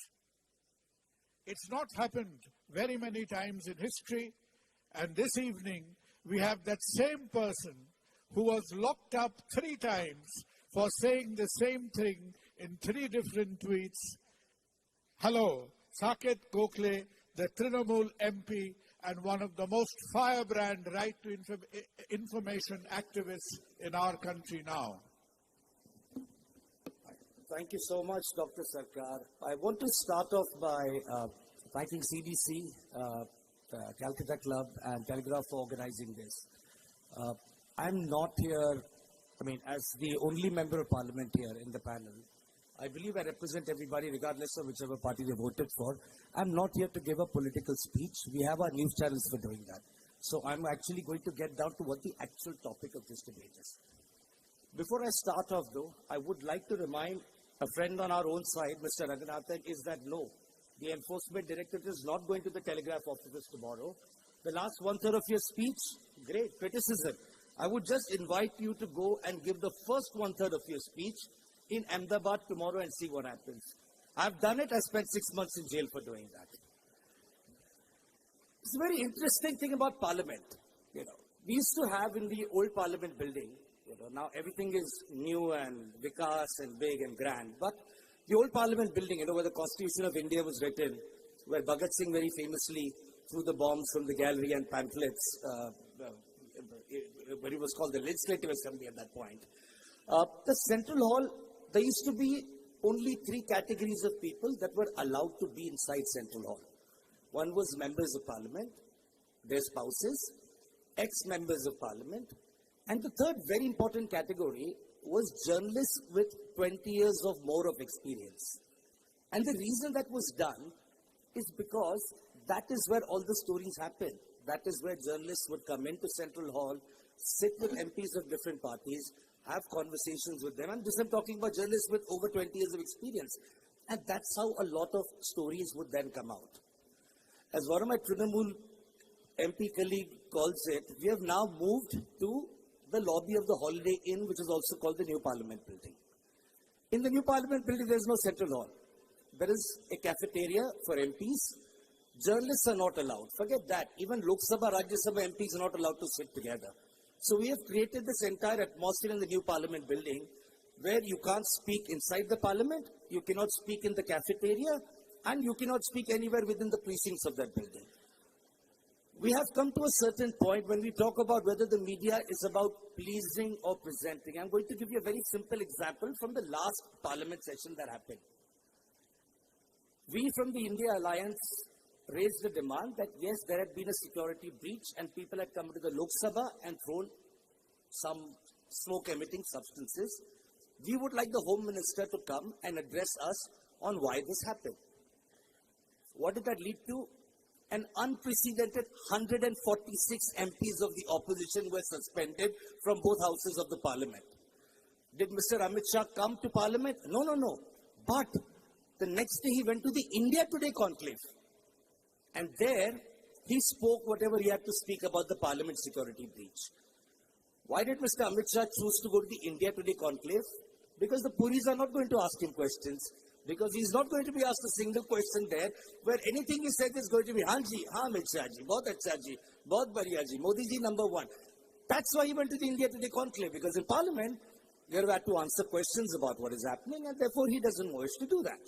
It's not happened very many times in history. And this evening, we have that same person who was locked up 3 times for saying the same thing in 3 different tweets. Hello, Saket Gokhale, the Trinamool MP and one of the most firebrand right to information activists in our country now. Thank you so much, Dr. Sarkar. I want to start off by thanking CDC, Calcutta Club, and Telegraph for organizing this. I'm not here, as the only member of parliament here in the panel. I believe I represent everybody regardless of whichever party they voted for. I'm not here to give a political speech. We have our news channels for doing that. So I'm actually going to get down to what the actual topic of this debate is. Before I start off though, I would like to remind a friend on our own side, Mr. Raghunathan, is that no, the Enforcement Directorate is not going to the Telegraph offices tomorrow. The last 1/3 of your speech, great, criticism. I would just invite you to go and give the first 1/3 of your speech in Ahmedabad tomorrow and see what happens. I've done it. I spent 6 months in jail for doing that. It's a very interesting thing about Parliament. We used to have in the old Parliament building, now everything is new and vikas and big and grand. But the old Parliament building, where the Constitution of India was written, where Bhagat Singh very famously threw the bombs from the gallery and pamphlets, but it was called the Legislative Assembly at that point. The Central Hall, there used to be only 3 categories of people that were allowed to be inside Central Hall. One was members of Parliament, their spouses, ex-members of Parliament, and the third very important category was journalists with 20 years or more of experience. And the reason that was done is because that is where all the stories happen. That is where journalists would come into Central Hall, sit with MPs of different parties, have conversations with them. And this I'm talking about journalists with over 20 years of experience. And that's how a lot of stories would then come out. As one of my Trinamool MP colleague calls it, we have now moved to the lobby of the Holiday Inn, which is also called the New Parliament Building. In the New Parliament Building, there is no Central Hall. There is a cafeteria for MPs. Journalists are not allowed. Forget that. Even Lok Sabha, Rajya Sabha MPs are not allowed to sit together. So we have created this entire atmosphere in the New Parliament Building where you can't speak inside the Parliament, you cannot speak in the cafeteria, and you cannot speak anywhere within the precincts of that building. We have come to a certain point when we talk about whether the media is about pleasing or presenting. I'm going to give you a very simple example from the last Parliament session that happened. We from the India Alliance raised the demand that yes, there had been a security breach and people had come to the Lok Sabha and thrown some smoke-emitting substances. We would like the Home Minister to come and address us on why this happened. What did that lead to? An unprecedented 146 MPs of the opposition were suspended from both houses of the Parliament. Did Mr. Amit Shah come to Parliament? No. But the next day he went to the India Today conclave. And there he spoke whatever he had to speak about the Parliament security breach. Why did Mr. Amit Shah choose to go to the India Today conclave? Because the Puris are not going to ask him questions. Because he's not going to be asked a single question there, where anything he said is going to be, Haan ji, haan Amit Shah ji, bahut acha ji, bahut badhiya ji, Modi ji number 1. That's why he went to the India Today conclave, because in Parliament, you have to answer questions about what is happening, and therefore he doesn't wish to do that.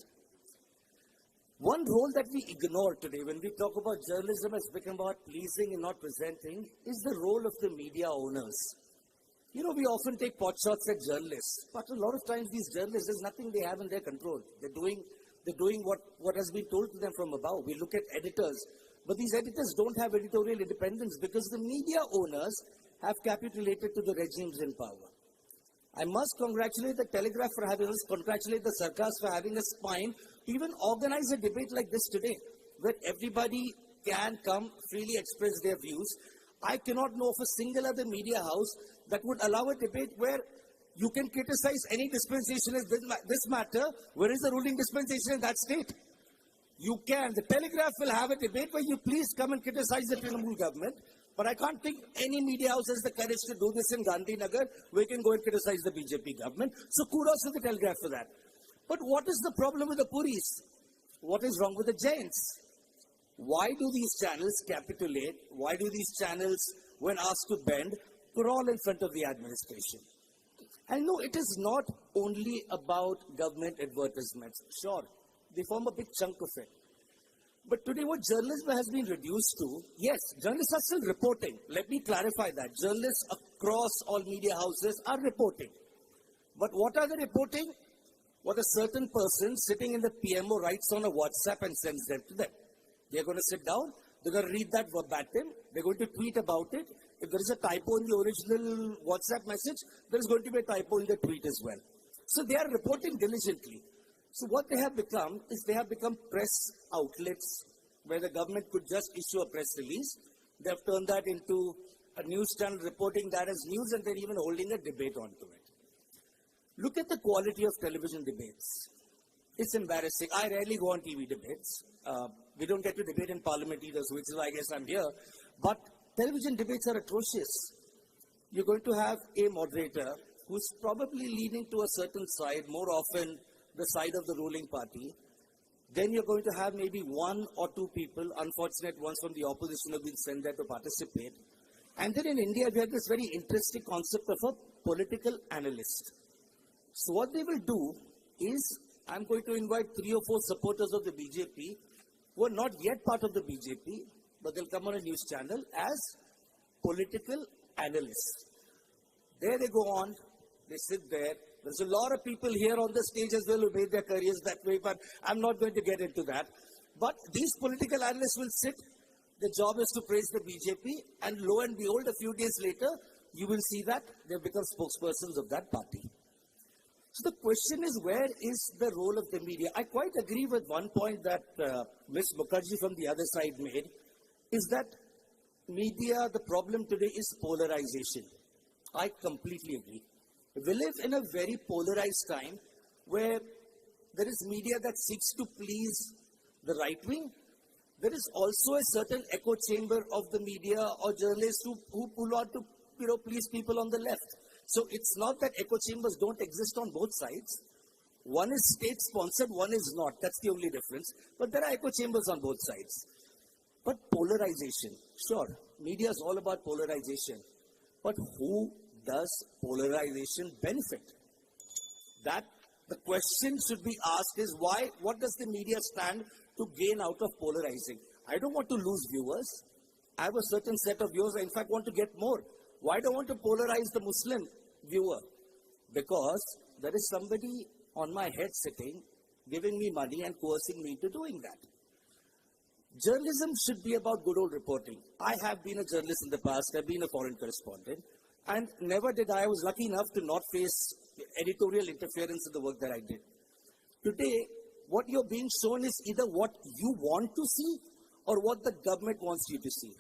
One role that we ignore today when we talk about journalism as become about pleasing and not presenting is the role of the media owners. We often take pot shots at journalists, but a lot of times these journalists, there's nothing they have in their control. They're doing what has been told to them from above. We look at editors, but these editors don't have editorial independence because the media owners have capitulated to the regimes in power. I must congratulate the Telegraph for having us, congratulate the Sarkars for having a spine to even organize a debate like this today, where everybody can come freely express their views. I cannot know of a single other media house that would allow a debate where you can criticize any dispensation as this matter. Where is the ruling dispensation in that state? You can. The Telegraph will have a debate where you please come and criticize the Trinamool government. But I can't think any media house has the courage to do this in Gandhinagar. We can go and criticize the BJP government. So kudos to the Telegraph for that. But what is the problem with the Puris? What is wrong with the Jains? Why do these channels capitulate? Why do these channels, when asked to bend, crawl in front of the administration? And no, it is not only about government advertisements. Sure, they form a big chunk of it. But today what journalism has been reduced to, yes, journalists are still reporting. Let me clarify that. Journalists across all media houses are reporting. But what are they reporting? What a certain person sitting in the PMO writes on a WhatsApp and sends them to them. They're going to sit down, they're going to read that verbatim, they're going to tweet about it. If there is a typo in the original WhatsApp message, there is going to be a typo in the tweet as well. So they are reporting diligently. So what they have become is they have become press outlets where the government could just issue a press release. They have turned that into a news channel reporting that as news, and they're even holding a debate onto it. Look at the quality of television debates. It's embarrassing. I rarely go on TV debates. We don't get to debate in Parliament either, so which is why I guess I'm here. But television debates are atrocious. You're going to have a moderator who's probably leaning to a certain side, more often the side of the ruling party. Then you're going to have maybe one or two people, unfortunate ones from the opposition, have been sent there to participate. And then in India, we have this very interesting concept of a political analyst. So what they will do is, I'm going to invite 3 or 4 supporters of the BJP who are not yet part of the BJP, but they'll come on a news channel as political analysts. There they go on, they sit there. There's a lot of people here on the stage as well who made their careers that way, but I'm not going to get into that. But these political analysts will sit. The job is to praise the BJP, and lo and behold, a few days later, you will see that they've become spokespersons of that party. So the question is, where is the role of the media? I quite agree with one point that Ms. Mukherjee from the other side made, is that media, the problem today is polarization. I completely agree. We live in a very polarized time where there is media that seeks to please the right wing. There is also a certain echo chamber of the media or journalists who pull out to please people on the left. So it's not that echo chambers don't exist on both sides. One is state-sponsored, one is not. That's the only difference. But there are echo chambers on both sides. But polarization, sure, media is all about polarization. But who does polarization benefit? That the question should be asked is why, what does the media stand to gain out of polarizing? I don't want to lose viewers. I have a certain set of viewers. I in fact want to get more. Why do I want to polarize the Muslim viewer? Because there is somebody on my head sitting, giving me money and coercing me into doing that. Journalism should be about good old reporting. I have been a journalist in the past. I've been a foreign correspondent. And never did I was lucky enough to not face editorial interference in the work that I did. Today, what you're being shown is either what you want to see or what the government wants you to see.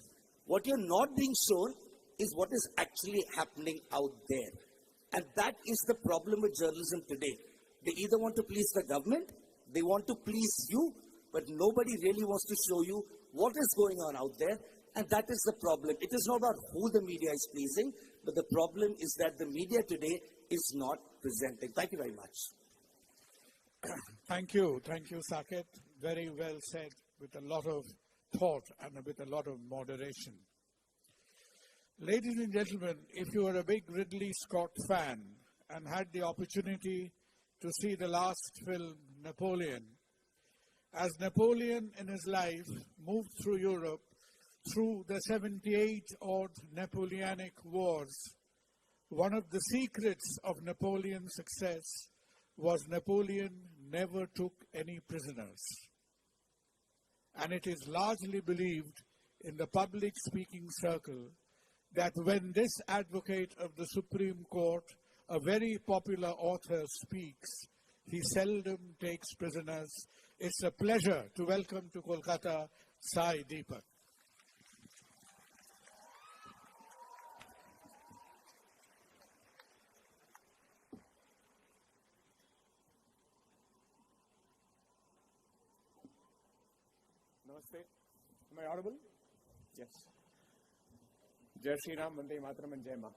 What you're not being shown is what is actually happening out there. And that is the problem with journalism today. They either want to please the government, they want to please you, but nobody really wants to show you what is going on out there. And that is the problem. It is not about who the media is pleasing, but the problem is that the media today is not presenting. Thank you very much. Thank you, Saket. Very well said, with a lot of thought and with a lot of moderation. Ladies and gentlemen, if you are a big Ridley Scott fan and had the opportunity to see the last film, Napoleon, as Napoleon in his life moved through Europe through the 78-odd Napoleonic Wars, one of the secrets of Napoleon's success was Napoleon never took any prisoners. And it is largely believed in the public speaking circle that when this advocate of the Supreme Court, a very popular author, speaks, he seldom takes prisoners. It's a pleasure to welcome to Kolkata Sai Deepak. Namaste. Am I audible? Yes. Jai Shri Ram, Vande Mataram, and Jai Ma.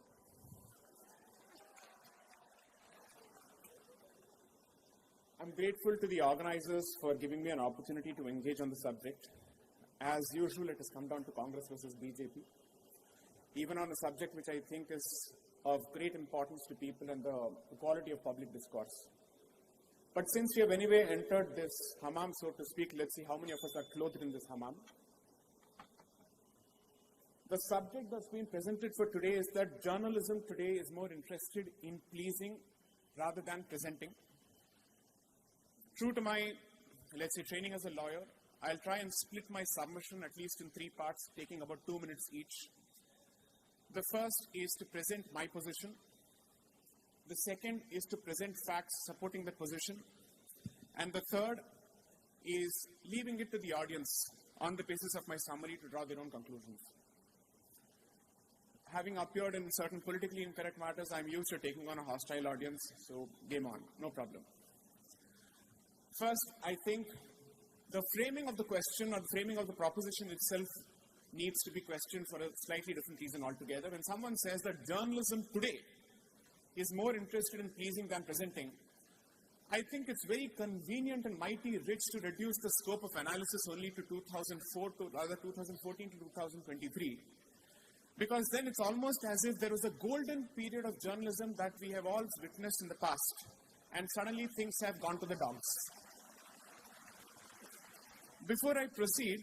I'm grateful to the organizers for giving me an opportunity to engage on the subject. As usual, it has come down to Congress versus BJP, even on a subject which I think is of great importance to people and the quality of public discourse. But since we have anyway entered this hammam, so to speak, let's see how many of us are clothed in this hammam. The subject that's been presented for today is that journalism today is more interested in pleasing rather than presenting. True to my, let's say, training as a lawyer, I'll try and split my submission at least in 3 parts, taking about 2 minutes each. The first is to present my position. The second is to present facts supporting the position. And the third is leaving it to the audience on the basis of my summary to draw their own conclusions. Having appeared in certain politically incorrect matters, I'm used to taking on a hostile audience, so game on, no problem. First, I think the framing of the question or the framing of the proposition itself needs to be questioned for a slightly different reason altogether. When someone says that journalism today is more interested in pleasing than presenting, I think it's very convenient and mighty rich to reduce the scope of analysis only to 2014 to 2023. Because then it's almost as if there was a golden period of journalism that we have all witnessed in the past, and suddenly things have gone to the dogs. Before I proceed,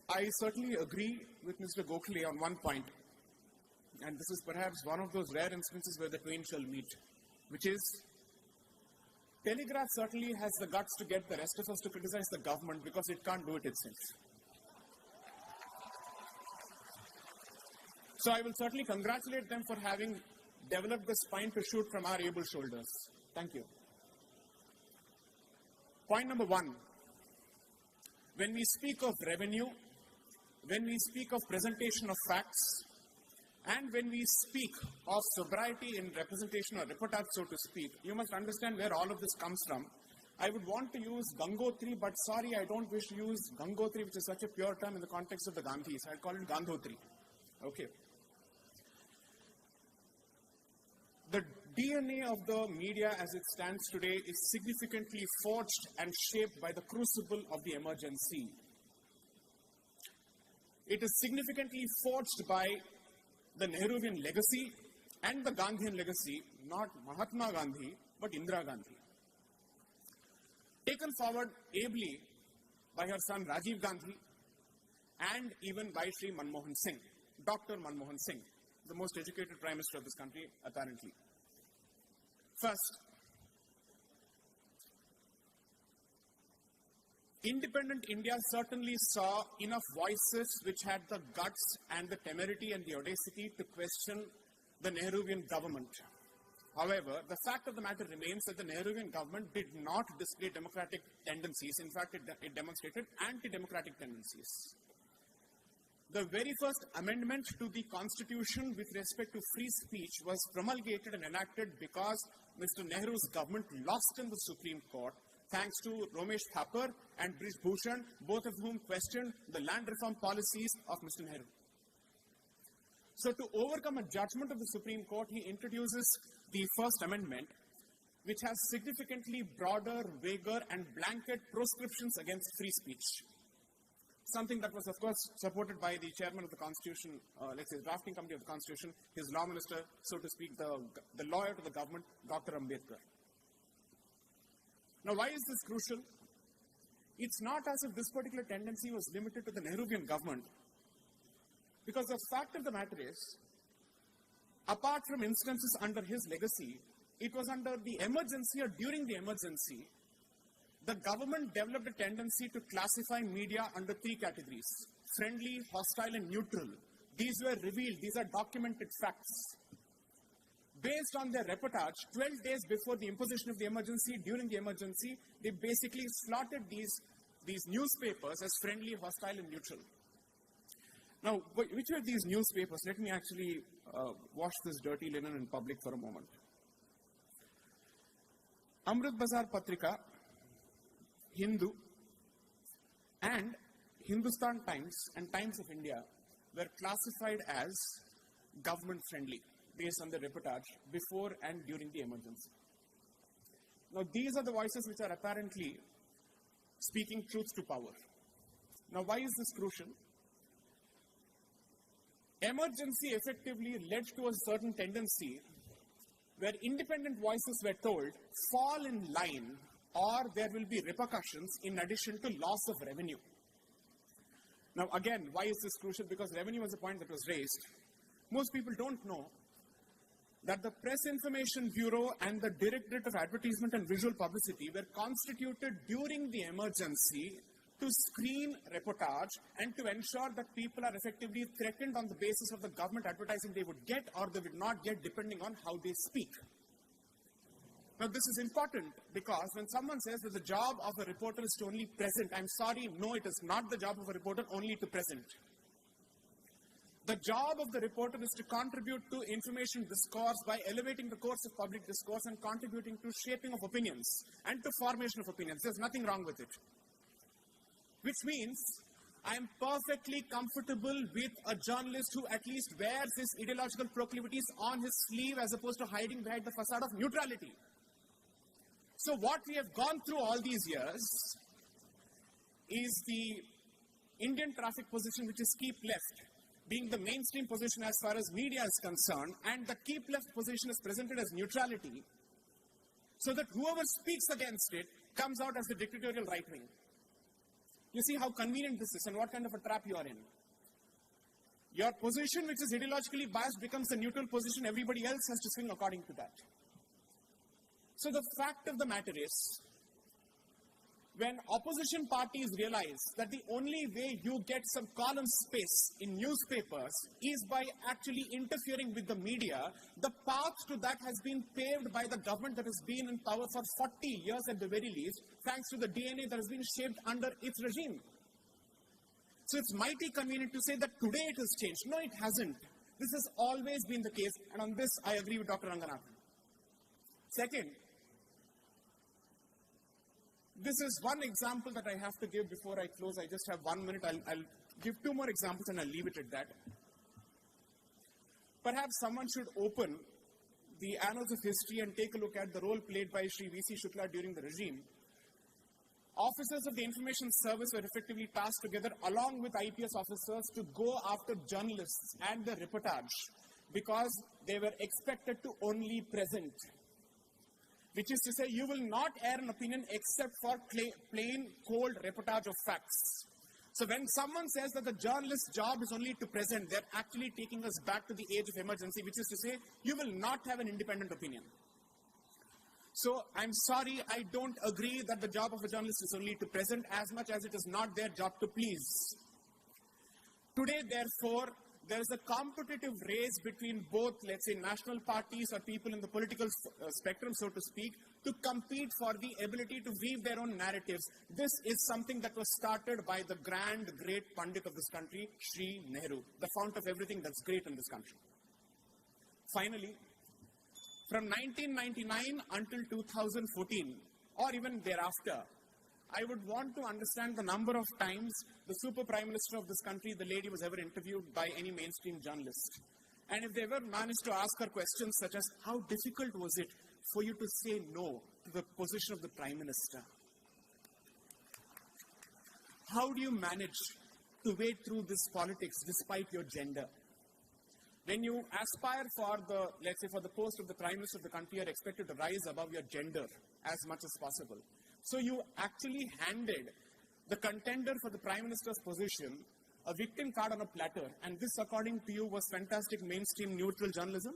I certainly agree with Mr. Gokhale on one point, and this is perhaps one of those rare instances where the twain shall meet, which is Telegraph certainly has the guts to get the rest of us to criticize the government because it can't do it itself. So I will certainly congratulate them for having developed the spine to shoot from our able shoulders. Thank you. Point number 1. When we speak of revenue, when we speak of presentation of facts, and when we speak of sobriety in representation or reportage, so to speak, you must understand where all of this comes from. I would want to use Gangotri, but sorry, I don't wish to use Gangotri, which is such a pure term in the context of the Gandhis. I'd call it Gandhotri. Okay. The DNA of the media as it stands today is significantly forged and shaped by the crucible of the emergency. It is significantly forged by the Nehruvian legacy and the Gandhian legacy, not Mahatma Gandhi, but Indira Gandhi. Taken forward ably by her son Rajiv Gandhi and even by Sri Manmohan Singh, Dr. Manmohan Singh, the most educated Prime Minister of this country, apparently. First, independent India certainly saw enough voices which had the guts and the temerity and the audacity to question the Nehruvian government. However, the fact of the matter remains that the Nehruvian government did not display democratic tendencies. In fact, it demonstrated anti-democratic tendencies. The very first amendment to the Constitution with respect to free speech was promulgated and enacted because Mr. Nehru's government lost in the Supreme Court, thanks to Ramesh Thapar and Brij Bhushan, both of whom questioned the land reform policies of Mr. Nehru. So to overcome a judgment of the Supreme Court, he introduces the First Amendment, which has significantly broader, vaguer, and blanket proscriptions against free speech. Something that was, of course, supported by the chairman of the Constitution, let's say, drafting committee of the Constitution, his law minister, so to speak, the lawyer to the government, Dr. Ambedkar. Now, why is this crucial? It's not as if this particular tendency was limited to the Nehruvian government, because the fact of the matter is, apart from instances under his legacy, it was under the emergency or during the emergency, the government developed a tendency to classify media under 3 categories: friendly, hostile, and neutral. These were revealed, these are documented facts. Based on their reportage, 12 days before the imposition of the emergency, during the emergency, they basically slotted these newspapers as friendly, hostile, and neutral. Now, which were these newspapers? Let me actually wash this dirty linen in public for a moment. Amrit Bazar Patrika, Hindu, and Hindustan Times and Times of India were classified as government-friendly based on the reportage before and during the emergency. Now, these are the voices which are apparently speaking truth to power. Now, why is this crucial? Emergency effectively led to a certain tendency where independent voices were told, fall in line or there will be repercussions in addition to loss of revenue. Now again, why is this crucial? Because revenue was a point that was raised. Most people don't know that the Press Information Bureau and the Directorate of Advertisement and Visual Publicity were constituted during the emergency to screen reportage and to ensure that people are effectively threatened on the basis of the government advertising they would get or they would not get depending on how they speak. Now this is important because when someone says that the job of a reporter is to only present, I'm sorry, no, it is not the job of a reporter only to present. The job of the reporter is to contribute to information discourse by elevating the course of public discourse and contributing to shaping of opinions and to formation of opinions. There's nothing wrong with it. Which means I am perfectly comfortable with a journalist who at least wears his ideological proclivities on his sleeve as opposed to hiding behind the facade of neutrality. So what we have gone through all these years is the Indian traffic position, which is keep left, being the mainstream position as far as media is concerned, and the keep left position is presented as neutrality, so that whoever speaks against it comes out as the dictatorial right wing. You see how convenient this is and what kind of a trap you are in. Your position, which is ideologically biased, becomes the neutral position. Everybody else has to swing according to that. So the fact of the matter is, when opposition parties realize that the only way you get some column space in newspapers is by actually interfering with the media, the path to that has been paved by the government that has been in power for 40 years at the very least, thanks to the DNA that has been shaped under its regime. So it's mighty convenient to say that today it has changed. No, it hasn't. This has always been the case, and on this I agree with Dr. Ranganathan. Second, this is one example that I have to give before I close. I just have 1 minute. I'll give two more examples and I'll leave it at that. Perhaps someone should open the annals of history and take a look at the role played by Sri V.C. Shukla during the regime. Officers of the Information Service were effectively tasked together along with IPS officers to go after journalists and the reportage because they were expected to only present. Which is to say, you will not air an opinion except for plain, cold reportage of facts. So when someone says that the journalist's job is only to present, they're actually taking us back to the age of emergency, which is to say, you will not have an independent opinion. So I'm sorry, I don't agree that the job of a journalist is only to present as much as it is not their job to please. Today, therefore, there is a competitive race between both, let's say, national parties or people in the political spectrum, so to speak, to compete for the ability to weave their own narratives. This is something that was started by the grand, great Pandit of this country, Sri Nehru, the fount of everything that's great in this country. Finally, from 1999 until 2014, or even thereafter, I would want to understand the number of times the Super Prime Minister of this country, the lady, was ever interviewed by any mainstream journalist. And if they ever managed to ask her questions such as, how difficult was it for you to say no to the position of the Prime Minister? How do you manage to wade through this politics despite your gender? When you aspire for the, let's say, for the post of the Prime Minister of the country, you're expected to rise above your gender as much as possible. So you actually handed the contender for the Prime Minister's position a victim card on a platter, and this, according to you, was fantastic mainstream neutral journalism?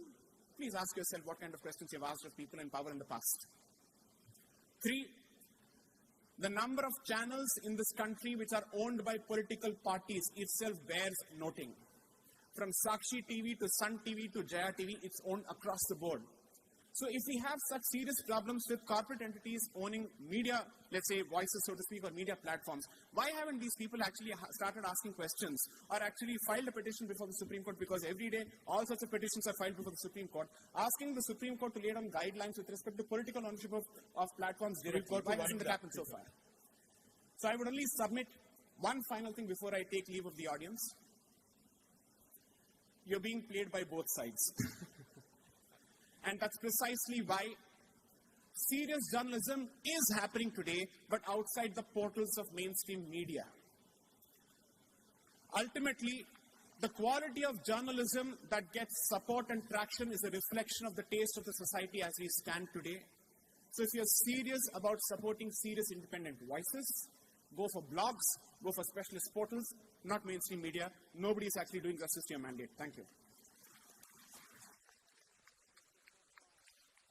Please ask yourself what kind of questions you've asked of people in power in the past. 3, the number of channels in this country which are owned by political parties itself bears noting. From Sakshi TV to Sun TV to Jaya TV, it's owned across the board. So if we have such serious problems with corporate entities owning media, let's say voices, so to speak, or media platforms, why haven't these people actually started asking questions or actually filed a petition before the Supreme Court? Because every day, all sorts of petitions are filed before the Supreme Court, asking the Supreme Court to lay down guidelines with respect to political ownership of platforms directly. Why hasn't that happened so far? So I would only submit one final thing before I take leave of the audience. You're being played by both sides. And that's precisely why serious journalism is happening today, but outside the portals of mainstream media. Ultimately, the quality of journalism that gets support and traction is a reflection of the taste of the society as we stand today. So if you're serious about supporting serious independent voices, go for blogs, go for specialist portals, not mainstream media. Nobody is actually doing justice to your mandate. Thank you.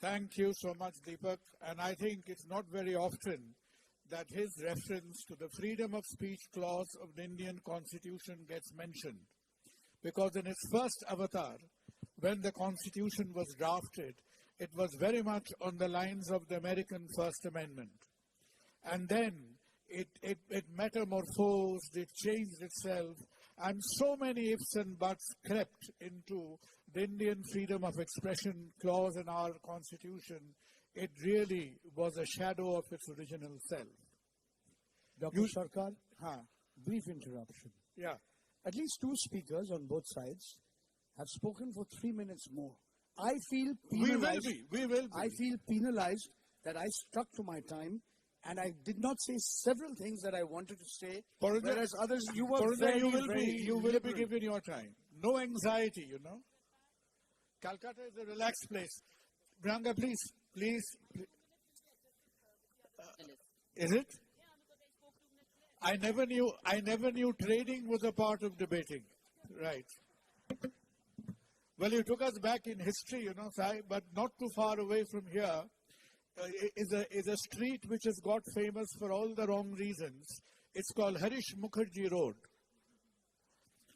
Thank you so much, Deepak. And I think it's not very often that his reference to the freedom of speech clause of the Indian Constitution gets mentioned. Because in his first avatar, when the Constitution was drafted, it was very much on the lines of the American First Amendment. And then it metamorphosed, it changed itself, and so many ifs and buts crept into the Indian Freedom of Expression clause in our Constitution. It really was a shadow of its original self. Dr. Sarkar, Huh. brief interruption. Yeah. At least two speakers on both sides have spoken for 3 minutes more. I feel penalized. We will be. I feel penalized that I stuck to my time and I did not say several things that I wanted to say, Parunda- whereas others, you were Parunda, very, you will very be liberal. given your time. No anxiety, you know. Calcutta is a relaxed place. Branga, please. Is it? I never knew trading was a part of debating. Right. Well, you took us back in history, you know, Sai, but not too far away from here is a street which has got famous for all the wrong reasons. It's called Harish Mukherjee Road.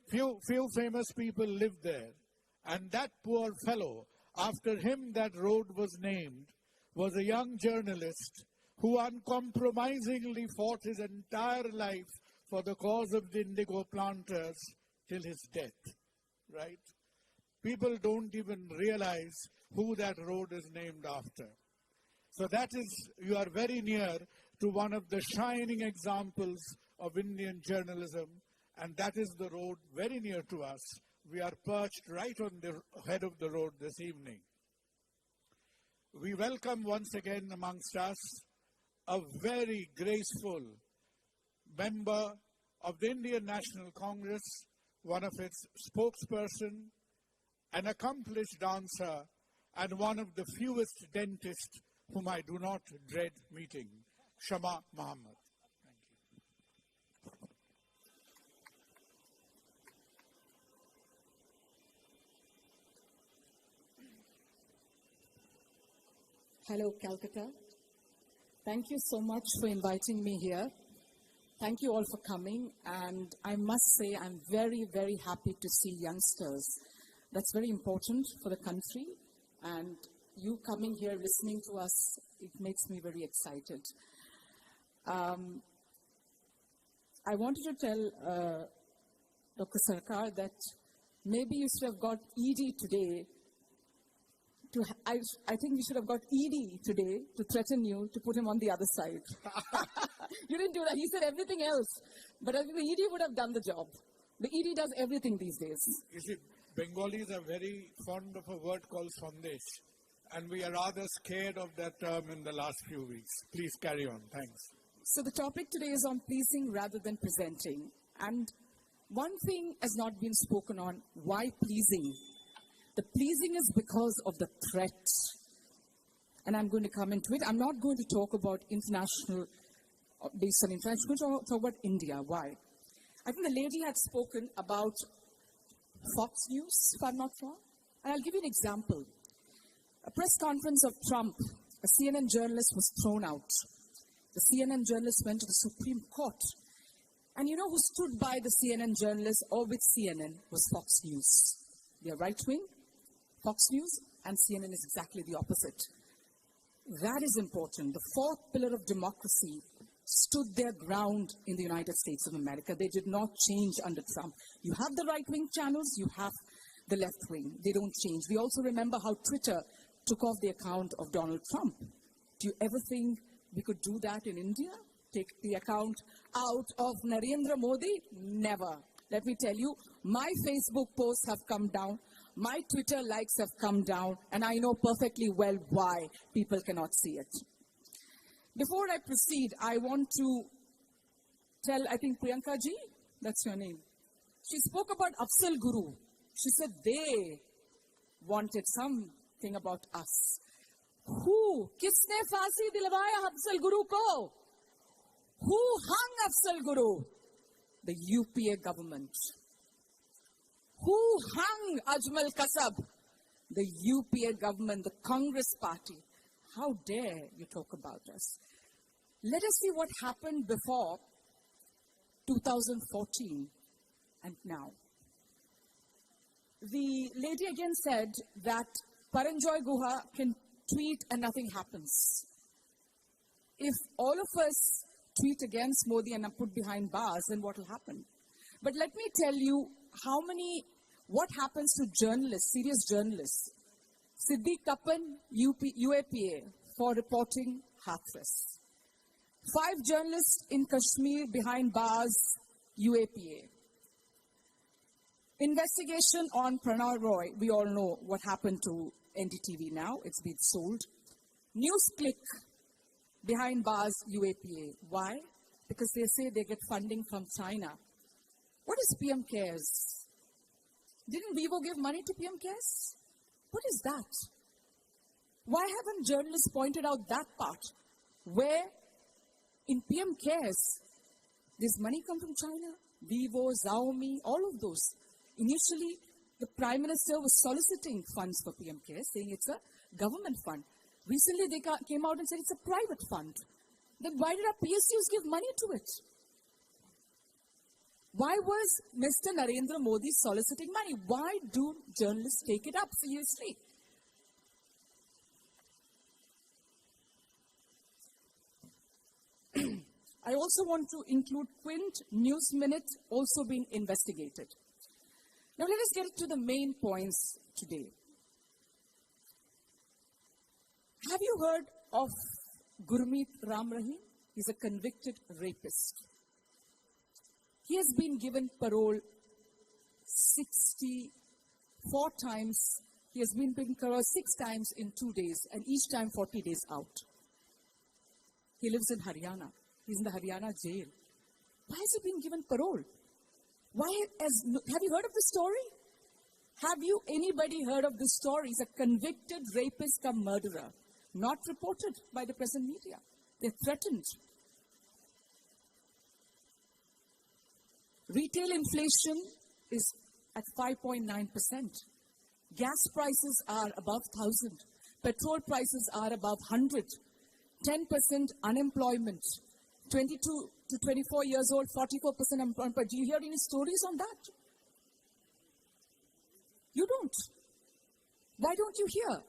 Few famous people lived there. And that poor fellow, after him that road was named, was a young journalist who uncompromisingly fought his entire life for the cause of the indigo planters till his death, right? People don't even realize who that road is named after. So that is, you are very near to one of the shining examples of Indian journalism, and that is the road very near to us. We are perched right on the head of the road this evening. We welcome once again amongst us a very graceful member of the Indian National Congress, one of its spokesperson, an accomplished dancer, and one of the fewest dentists whom I do not dread meeting, Shama Muhammad. Hello, Calcutta. Thank you so much for inviting me here. Thank you all for coming. And I must say, I'm very, very happy to see youngsters. That's very important for the country. And you coming here, listening to us, it makes me very excited. I wanted to tell Dr. Sarkar that maybe you should have got ED today. I think we should have got ED today to threaten you to put him on the other side. You didn't do that. He said everything else. But I think the ED would have done the job. The ED does everything these days. You see, Bengalis are very fond of a word called Sandesh, and we are rather scared of that term in the last few weeks. Please carry on. Thanks. So the topic today is on pleasing rather than presenting. And one thing has not been spoken on, why pleasing? The pleasing is because of the threat. And I'm going to come into it. I'm not going to talk about international, based on international. I'm going to talk about India. Why? I think the lady had spoken about Fox News, if I'm not wrong. And I'll give you an example. A press conference of Trump, a CNN journalist was thrown out. The CNN journalist went to the Supreme Court. And you know who stood by the CNN journalist or with CNN was Fox News. They are right wing. Fox News and CNN is exactly the opposite. That is important. The fourth pillar of democracy stood their ground in the United States of America. They did not change under Trump. You have the right-wing channels, you have the left-wing. They don't change. We also remember how Twitter took off the account of Donald Trump. Do you ever think we could do that in India? Take the account out of Narendra Modi? Never. Let me tell you, my Facebook posts have come down. My Twitter likes have come down, and I know perfectly well why people cannot see it. Before I proceed, I want to tell, I think Priyanka ji, that's your name. She spoke about Afzal Guru. She said they wanted something about us. Who? Kisne फांसी दिलवाया Afzal Guru को? Who hung Afzal Guru? The UPA government. Who hung Ajmal Kasab? The UPA government, the Congress party. How dare you talk about us? Let us see what happened before 2014 and now. The lady again said that Paranjoy Guha can tweet and nothing happens. If all of us tweet against Modi and are put behind bars, then what will happen? But let me tell you what happens to journalists, serious journalists. Siddiq Kappan, UAPA, for reporting Hathras. 5 journalists in Kashmir behind bars, UAPA. Investigation on Pranay Roy. We all know what happened to NDTV now. It's been sold. NewsClick behind bars, UAPA. Why? Because they say they get funding from China. What is PM Cares? Didn't Vivo give money to PM Cares? What is that? Why haven't journalists pointed out that part? Where in PM Cares, there's money come from China, Vivo, Xiaomi, all of those. Initially, the Prime Minister was soliciting funds for PM Cares, saying it's a government fund. Recently, they came out and said it's a private fund. Then why did our PSUs give money to it? Why was Mr. Narendra Modi soliciting money? Why do journalists take it up seriously? I also want to include Quint News Minute also being investigated. Now let us get to the main points today. Have you heard of Gurmeet Ram Rahim? He's a convicted rapist. He has been given parole 64 times. He has been paroled 6 times in 2 days, and each time 40 days out. He lives in Haryana. He's in the Haryana jail. Why has he been given parole? Have you heard of this story? Have you anybody heard of this story? He's a convicted rapist come murderer. Not reported by the present media. They're threatened. Retail inflation is at 5.9%. Gas prices are above 1,000. Petrol prices are above 100. 10% unemployment. 22 to 24 years old, 44% unemployment. Do you hear any stories on that? You don't. Why don't you hear?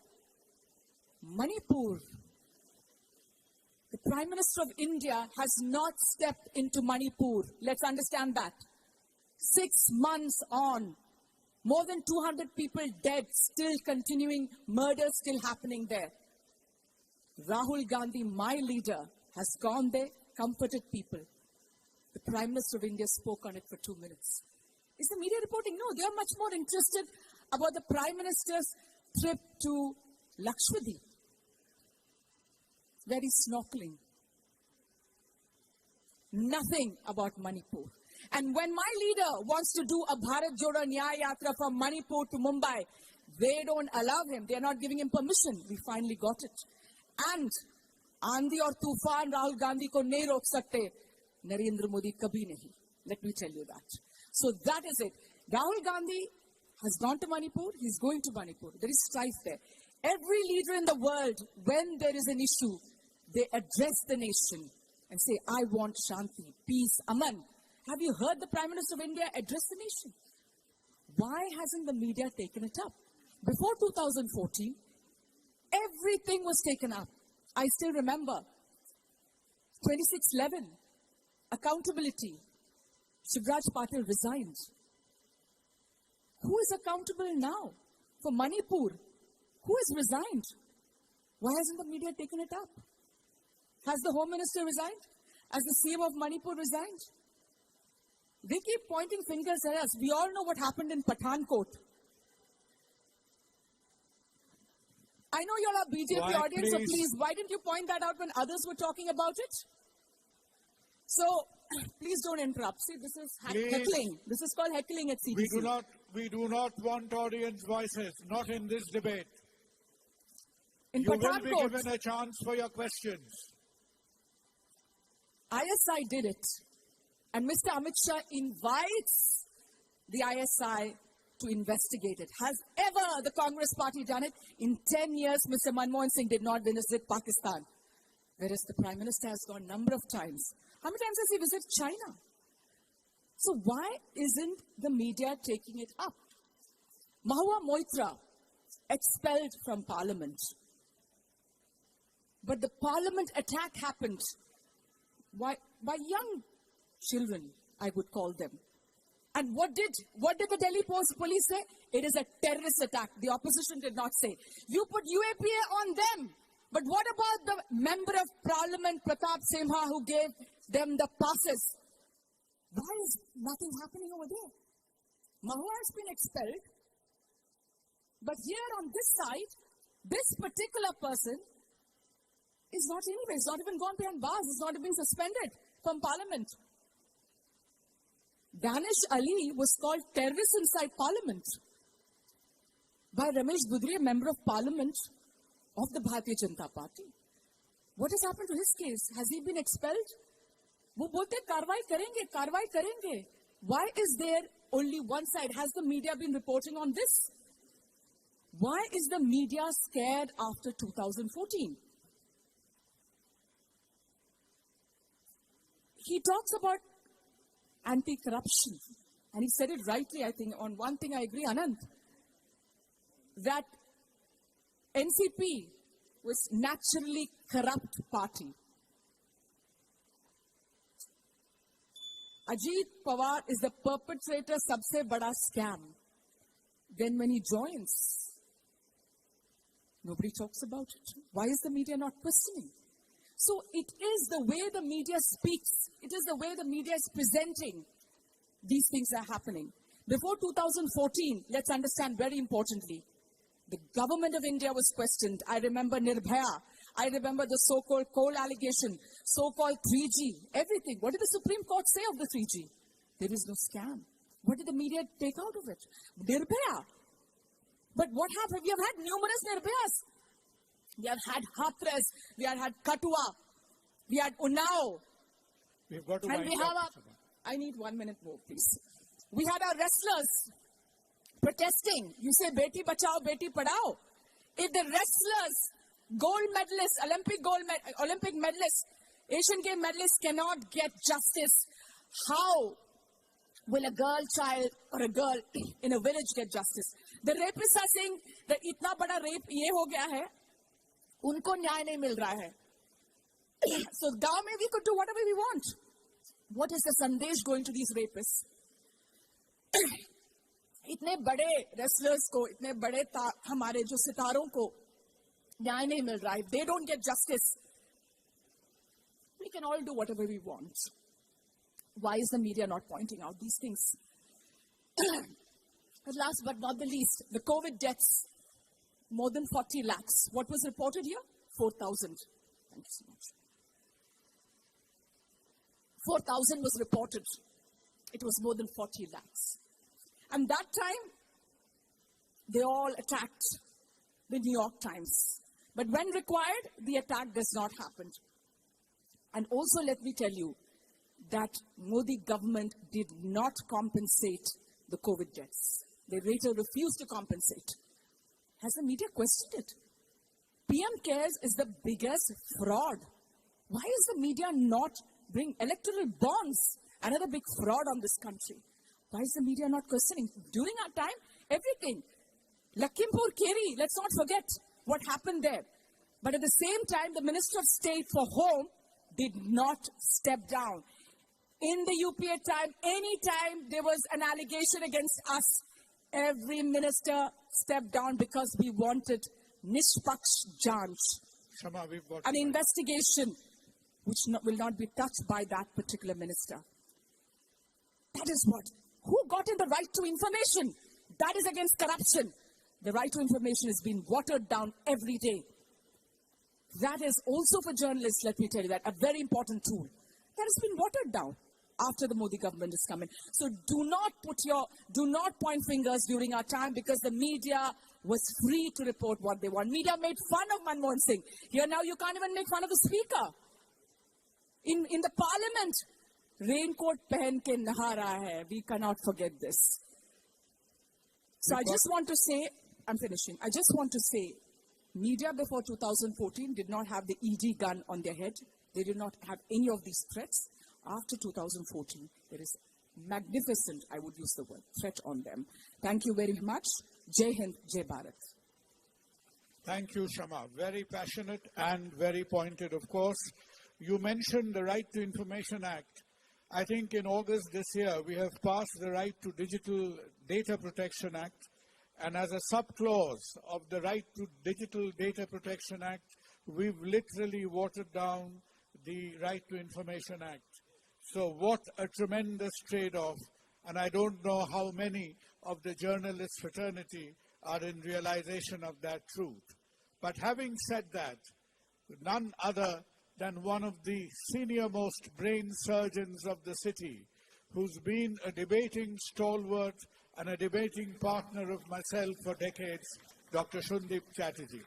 Manipur. The Prime Minister of India has not stepped into Manipur. Let's understand that. 6 months on, more than 200 people dead, still continuing, murder still happening there. Rahul Gandhi, my leader, has gone there, comforted people. The Prime Minister of India spoke on it for 2 minutes. Is the media reporting? No, they are much more interested about the Prime Minister's trip to Lakshadweep, where he's snorkeling. Nothing about Manipur. And when my leader wants to do a Bharat Jodo Nyaya Yatra from Manipur to Mumbai, they don't allow him. They are not giving him permission. We finally got it. And Andhi aur Tufan Rahul Gandhi ko nahi rok sakte. Narendra Modi kabhi nahi. Let me tell you that. So that is it. Rahul Gandhi has gone to Manipur. He's going to Manipur. There is strife there. Every leader in the world, when there is an issue, they address the nation and say, I want Shanti, peace, Aman. Have you heard the Prime Minister of India address the nation? Why hasn't the media taken it up? Before 2014, everything was taken up. I still remember 2611, accountability. Shivraj Patil resigned. Who is accountable now for Manipur? Who has resigned? Why hasn't the media taken it up? Has the Home Minister resigned? Has the CM of Manipur resigned? They keep pointing fingers at us. We all know what happened in Pathankot. I know you're a BJP Quiet, audience, so please. please, why didn't you point that out when others were talking about it? So, please don't interrupt. See, this is Please. heckling. This is called heckling at CDC. We do not want audience voices, not in this debate. In You will be Pathankot, given a chance for your questions. ISI did it. And Mr. Amit Shah invites the ISI to investigate it. Has ever the Congress party done it? In 10 years, Mr. Manmohan Singh did not visit Pakistan. Whereas the Prime Minister has gone a number of times. How many times has he visited China? So why isn't the media taking it up? Mahua Moitra expelled from Parliament. But the Parliament attack happened by young children, I would call them. And what did the Delhi police say? It is a terrorist attack. The opposition did not say. You put UAPA on them. But what about the member of Parliament, Pratap Simha, who gave them the passes? Why is nothing happening over there? Mahua has been expelled. But here on this side, this particular person is not anywhere. He's not even gone behind bars. He's not even suspended from Parliament. Danish Ali was called terrorist inside Parliament by Ramesh Budri, a member of Parliament of the Bharatiya Janata Party. What has happened to his case? Has he been expelled? वो बोलते कार्रवाई करेंगे. Why is there only one side? Has the media been reporting on this? Why is the media scared after 2014? He talks about anti-corruption. And he said it rightly, I think. On one thing I agree, Anand. That NCP was naturally corrupt party. Ajit Pawar is the perpetrator sabse bada scam. Then when he joins, nobody talks about it. Why is the media not questioning? So it is the way the media speaks. It is the way the media is presenting. These things are happening. Before 2014, let's understand very importantly, the government of India was questioned. I remember Nirbhaya. I remember the so-called coal allegation, so-called 3G, everything. What did the Supreme Court say of the 3G? There is no scam. What did the media take out of it? Nirbhaya. But what happened? We have had numerous Nirbhayas. We have had Hathras. We have had Katua. We had Unnao. We've got to And wind we have up. I need 1 minute more, please. We had our wrestlers protesting. You say, Beti Bachao, Beti Padhao. If the wrestlers, gold medalists, Olympic medalists, Asian Game medalists cannot get justice, how will a girl child or a girl in a village get justice? The rapists are saying that itna bada rape ye ho gaya hai, unko nyay nahi mil raha hai. So gaon mein we could do whatever we want. What is the sandesh going to these rapists? इतने बड़े wrestlers को, इतने बड़े हमारे जो सितारों को न्याय नहीं मिल रहा है. They don't get justice. We can all do whatever we want. Why is the media not pointing out these things? And last but not the least, the COVID deaths, more than 40 lakhs. What was reported here? 4,000. Thank you so much. 4,000 was reported. It was more than 40 lakhs. And that time, they all attacked the New York Times. But when required, the attack does not happen. And also let me tell you that Modi government did not compensate the COVID deaths. They later refused to compensate. Has the media questioned it? PM Cares is the biggest fraud. Why is the media not bring electoral bonds? Another big fraud on this country. Why is the media not questioning? During our time, everything. Lakhimpur Kheri, let's not forget what happened there. But at the same time, the Minister of State for Home did not step down. In the UPA time, any time there was an allegation against us, every minister stepped down because we wanted Nishpaksh Janch, Shama, we've got an investigation which will not be touched by that particular minister. That is what. Who got in the right to information? That is against corruption. The right to information is being watered down every day. That is also for journalists, let me tell you that, a very important tool. that has been watered down after the Modi government has come in. So do not point fingers during our time, because the media was free to report what they want. Media made fun of Manmohan Singh. Here now you can't even make fun of the speaker. In the parliament, raincoat pehen ke naha raha hai. We cannot forget this. So I just want to say, I'm finishing. I just want to say, media before 2014 did not have the ED gun on their head. They did not have any of these threats. After 2014, there is magnificent, I would use the word, threat on them. Thank you very much. Jai Hind, Jai Bharat. Thank you, Shama. Very passionate and very pointed, of course. You mentioned the Right to Information Act. I think in August this year, we have passed the Right to Digital Data Protection Act. And as a sub-clause of the Right to Digital Data Protection Act, we've literally watered down the Right to Information Act. So what a tremendous trade-off. And I don't know how many of the journalist fraternity are in realization of that truth. But having said that, none other than one of the senior-most brain surgeons of the city, who's been a debating stalwart and a debating partner of myself for decades, Dr. Shundip Chatterjee.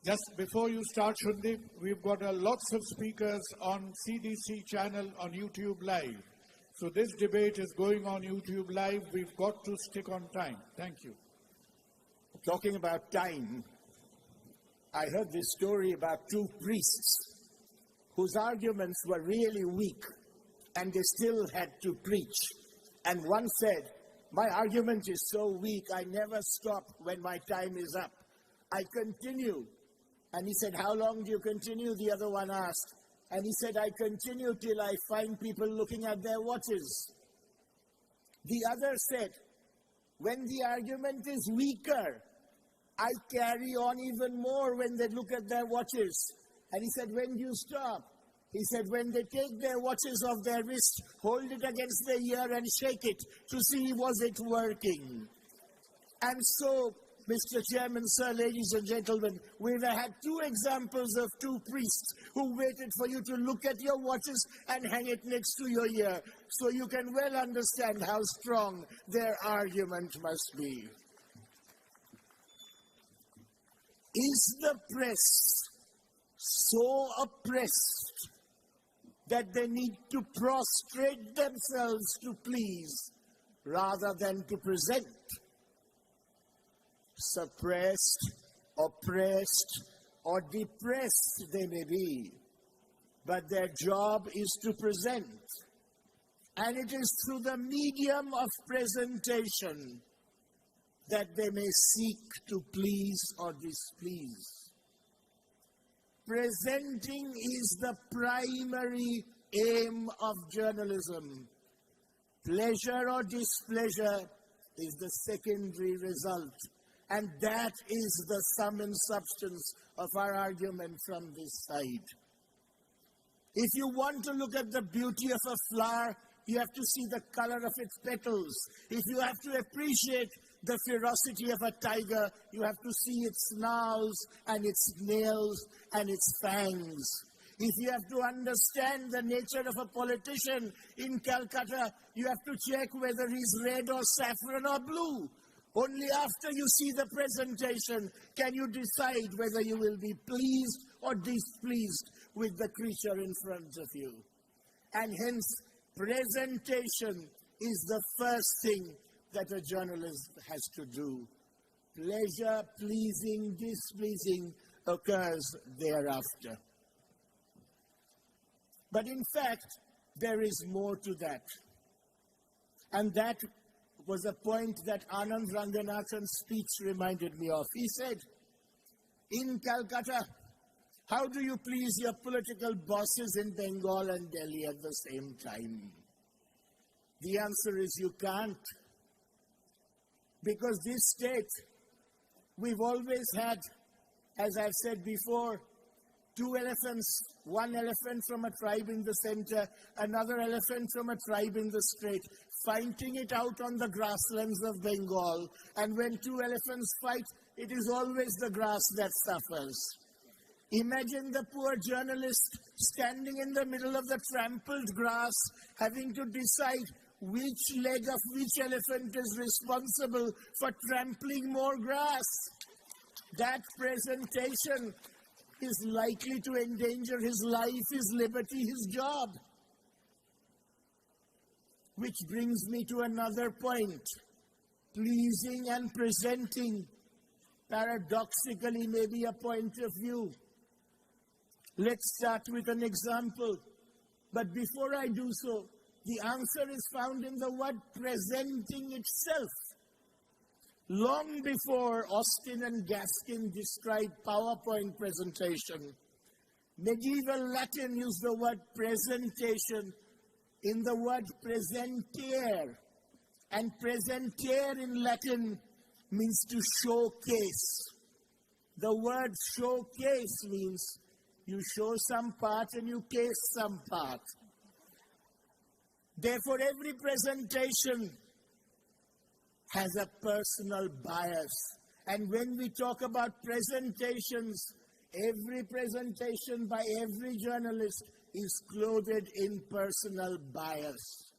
Just before you start, Shundip, we've got lots of speakers on CDC channel on YouTube Live. So this debate is going on YouTube Live. We've got to stick on time. Thank you. Talking about time, I heard this story about two priests whose arguments were really weak, and they still had to preach. And one said, "My argument is so weak, I never stop when my time is up. I continue." And he said, "How long do you continue?" The other one asked. And he said, "I continue till I find people looking at their watches." The other said, "When the argument is weaker, I carry on even more when they look at their watches." And he said, "When do you stop?" He said, "When they take their watches off their wrist, hold it against their ear and shake it to see was it working." And so, Mr. Chairman, sir, ladies and gentlemen, we've had two examples of two priests who waited for you to look at your watches and hang it next to your ear, so you can well understand how strong their argument must be. Is the press so oppressed that they need to prostrate themselves to please rather than to present? Suppressed, oppressed, or depressed they may be, but their job is to present. And it is through the medium of presentation that they may seek to please or displease. Presenting is the primary aim of journalism. Pleasure or displeasure is the secondary result. And that is the sum and substance of our argument from this side. If you want to look at the beauty of a flower, you have to see the color of its petals. If you have to appreciate the ferocity of a tiger, you have to see its snarls and its nails and its fangs. If you have to understand the nature of a politician in Calcutta, you have to check whether he's red or saffron or blue. Only after you see the presentation can you decide whether you will be pleased or displeased with the creature in front of you. And hence, presentation is the first thing that a journalist has to do. Pleasure, pleasing, displeasing occurs thereafter. But in fact, there is more to that. And that was a point that Anand Ranganathan's speech reminded me of. He said, in Calcutta, how do you please your political bosses in Bengal and Delhi at the same time? The answer is you can't. Because this state, we've always had, as I've said before, two elephants, one elephant from a tribe in the center, another elephant from a tribe in the strait, fighting it out on the grasslands of Bengal. And when two elephants fight, it is always the grass that suffers. Imagine the poor journalist standing in the middle of the trampled grass, having to decide which leg of which elephant is responsible for trampling more grass. That presentation is likely to endanger his life, his liberty, his job. Which brings me to another point. Pleasing and presenting, paradoxically, may be a point of view. Let's start with an example. But before I do so, the answer is found in the word presenting itself. Long before Austin and Gaskin described PowerPoint presentation, medieval Latin used the word presentation in the word presenter. And presenter in Latin means to showcase. The word showcase means you show some part and you case some part. Therefore, every presentation has a personal bias. And when we talk about presentations, every presentation by every journalist is clothed in personal bias.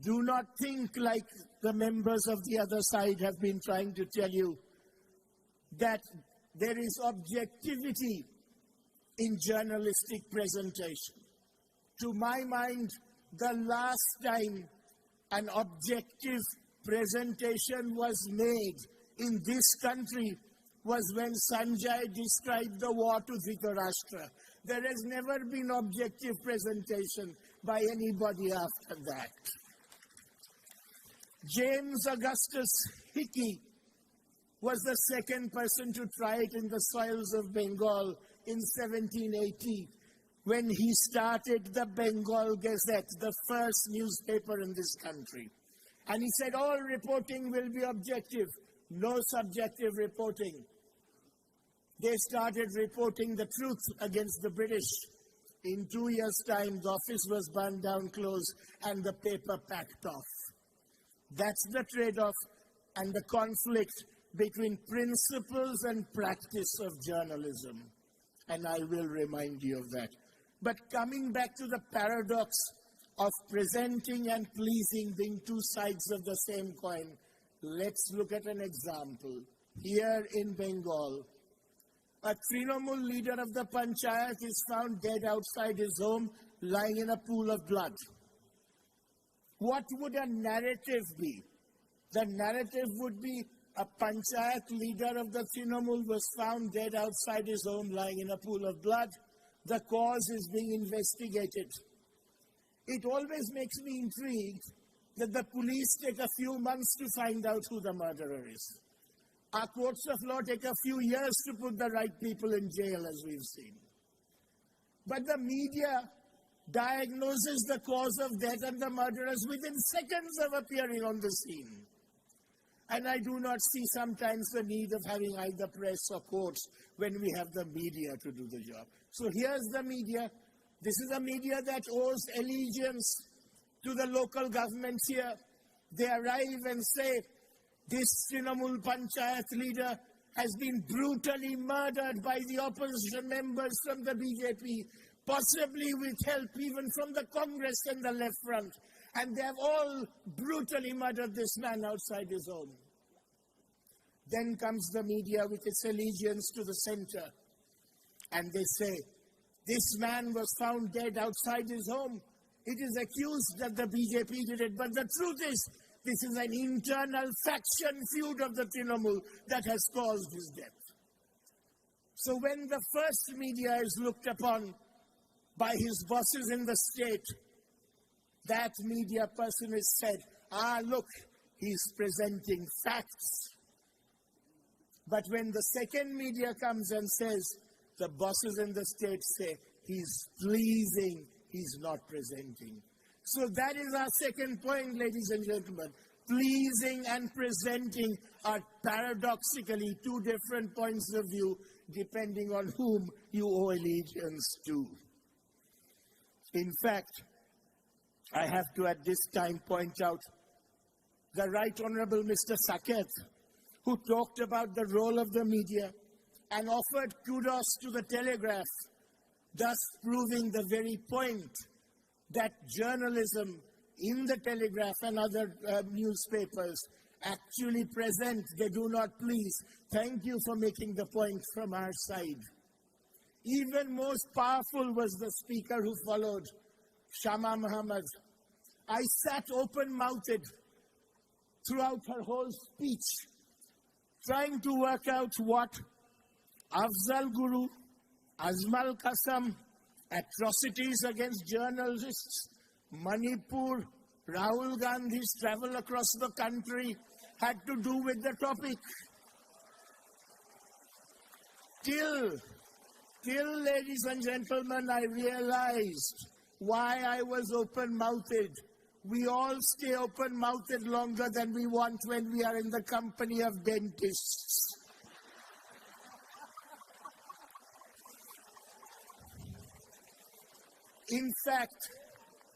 Do not think, like the members of the other side have been trying to tell you, that there is objectivity in journalistic presentation. To my mind, the last time an objective presentation was made in this country was when Sanjay described the war to Dhritarashtra. There has never been objective presentation by anybody after that. James Augustus Hickey was the second person to try it in the soils of Bengal in 1780, when he started the Bengal Gazette, the first newspaper in this country. And he said, all reporting will be objective, no subjective reporting. They started reporting the truth against the British. In 2 years' time, the office was burned down close and the paper packed off. That's the trade-off and the conflict between principles and practice of journalism. And I will remind you of that. But coming back to the paradox of presenting and pleasing being two sides of the same coin, let's look at an example. Here in Bengal, a Trinamool leader of the Panchayat is found dead outside his home, lying in a pool of blood. What would a narrative be? The narrative would be a Panchayat leader of the Trinamool was found dead outside his home, lying in a pool of blood. The cause is being investigated. It always makes me intrigued that the police take a few months to find out who the murderer is. Our courts of law take a few years to put the right people in jail, as we've seen. But the media diagnoses the cause of death and the murderers within seconds of appearing on the scene. And I do not see sometimes the need of having either press or courts when we have the media to do the job. So here's the media. This is a media that owes allegiance to the local governments here. They arrive and say, this Trinamool Panchayat leader has been brutally murdered by the opposition members from the BJP, possibly with help even from the Congress and the left front. And they have all brutally murdered this man outside his home. Then comes the media with its allegiance to the center. And they say, this man was found dead outside his home. It is accused that the BJP did it. But the truth is, this is an internal faction feud of the Trinamool that has caused his death. So when the first media is looked upon by his bosses in the state, that media person is said, look, he's presenting facts. But when the second media comes and says, the bosses in the state say, he's pleasing, he's not presenting. So that is our second point, ladies and gentlemen. Pleasing and presenting are paradoxically two different points of view, depending on whom you owe allegiance to. In fact, I have to at this time point out the Right Honorable Mr. Saket, who talked about the role of the media and offered kudos to the Telegraph, thus proving the very point that journalism in the Telegraph and other newspapers actually present, they do not please. Thank you for making the point from our side. Even most powerful was the speaker who followed, Shama Muhammad. I sat open-mouthed throughout her whole speech, trying to work out what Afzal Guru, Azmal Qasam, atrocities against journalists, Manipur, Rahul Gandhi's travel across the country had to do with the topic. Till, ladies and gentlemen, I realized why I was open-mouthed. We all stay open-mouthed longer than we want when we are in the company of dentists. In fact,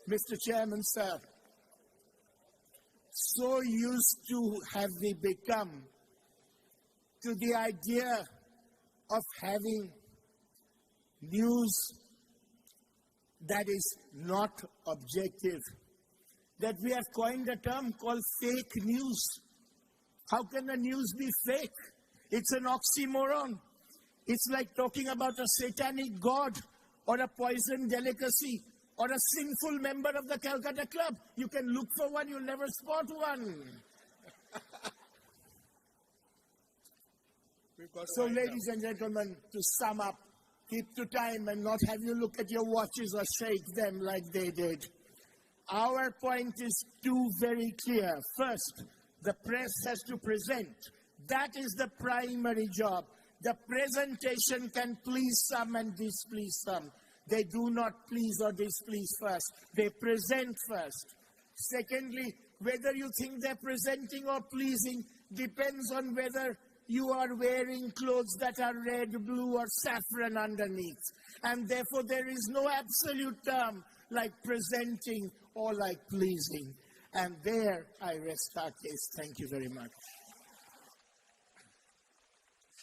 Mr. Chairman, sir, so used to have we become to the idea of having news that is not objective, that we have coined a term called fake news. How can a news be fake? It's an oxymoron. It's like talking about a satanic god or a poison delicacy or a sinful member of the Calcutta Club. You can look for one, you'll never spot one. So, ladies and gentlemen, to sum up, keep to time and not have you look at your watches or shake them like they did. Our point is very clear. First, the press has to present. That is the primary job. The presentation can please some and displease some. They do not please or displease first. They present first. Secondly, whether you think they're presenting or pleasing depends on whether you are wearing clothes that are red, blue, or saffron underneath. And therefore, there is no absolute term like presenting or like pleasing. And there I rest our case. Thank you very much.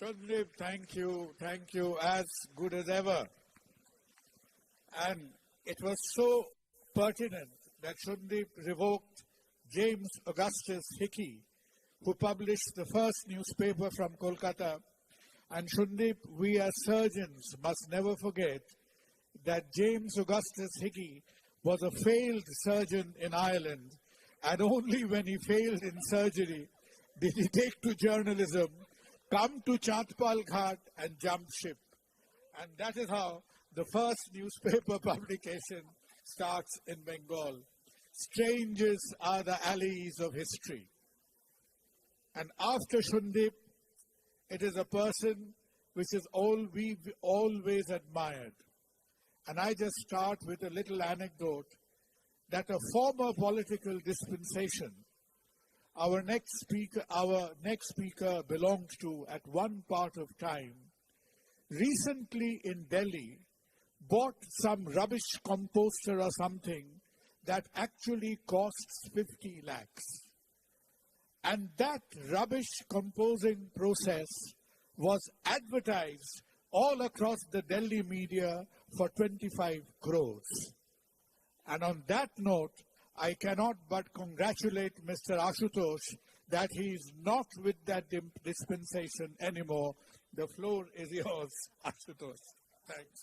Shundip, thank you, as good as ever. And it was so pertinent that Shundip revoked James Augustus Hickey, who published the first newspaper from Kolkata. And Shundip, we as surgeons must never forget that James Augustus Hickey was a failed surgeon in Ireland, and only when he failed in surgery did he take to journalism, come to Chatpal Ghat and jump ship. And that is how the first newspaper publication starts in Bengal. Strangers are the alleys of history. And after Shundip, it is a person which is we've always admired. And I just start with a little anecdote that a former political dispensation, our next speaker belonged to at one part of time, recently in Delhi, bought some rubbish composter or something that actually costs 50 lakhs. And that rubbish composing process was advertised all across the Delhi media for 25 crores. And on that note, I cannot but congratulate Mr. Ashutosh that he is not with that dispensation anymore. The floor is yours, Ashutosh. Thanks.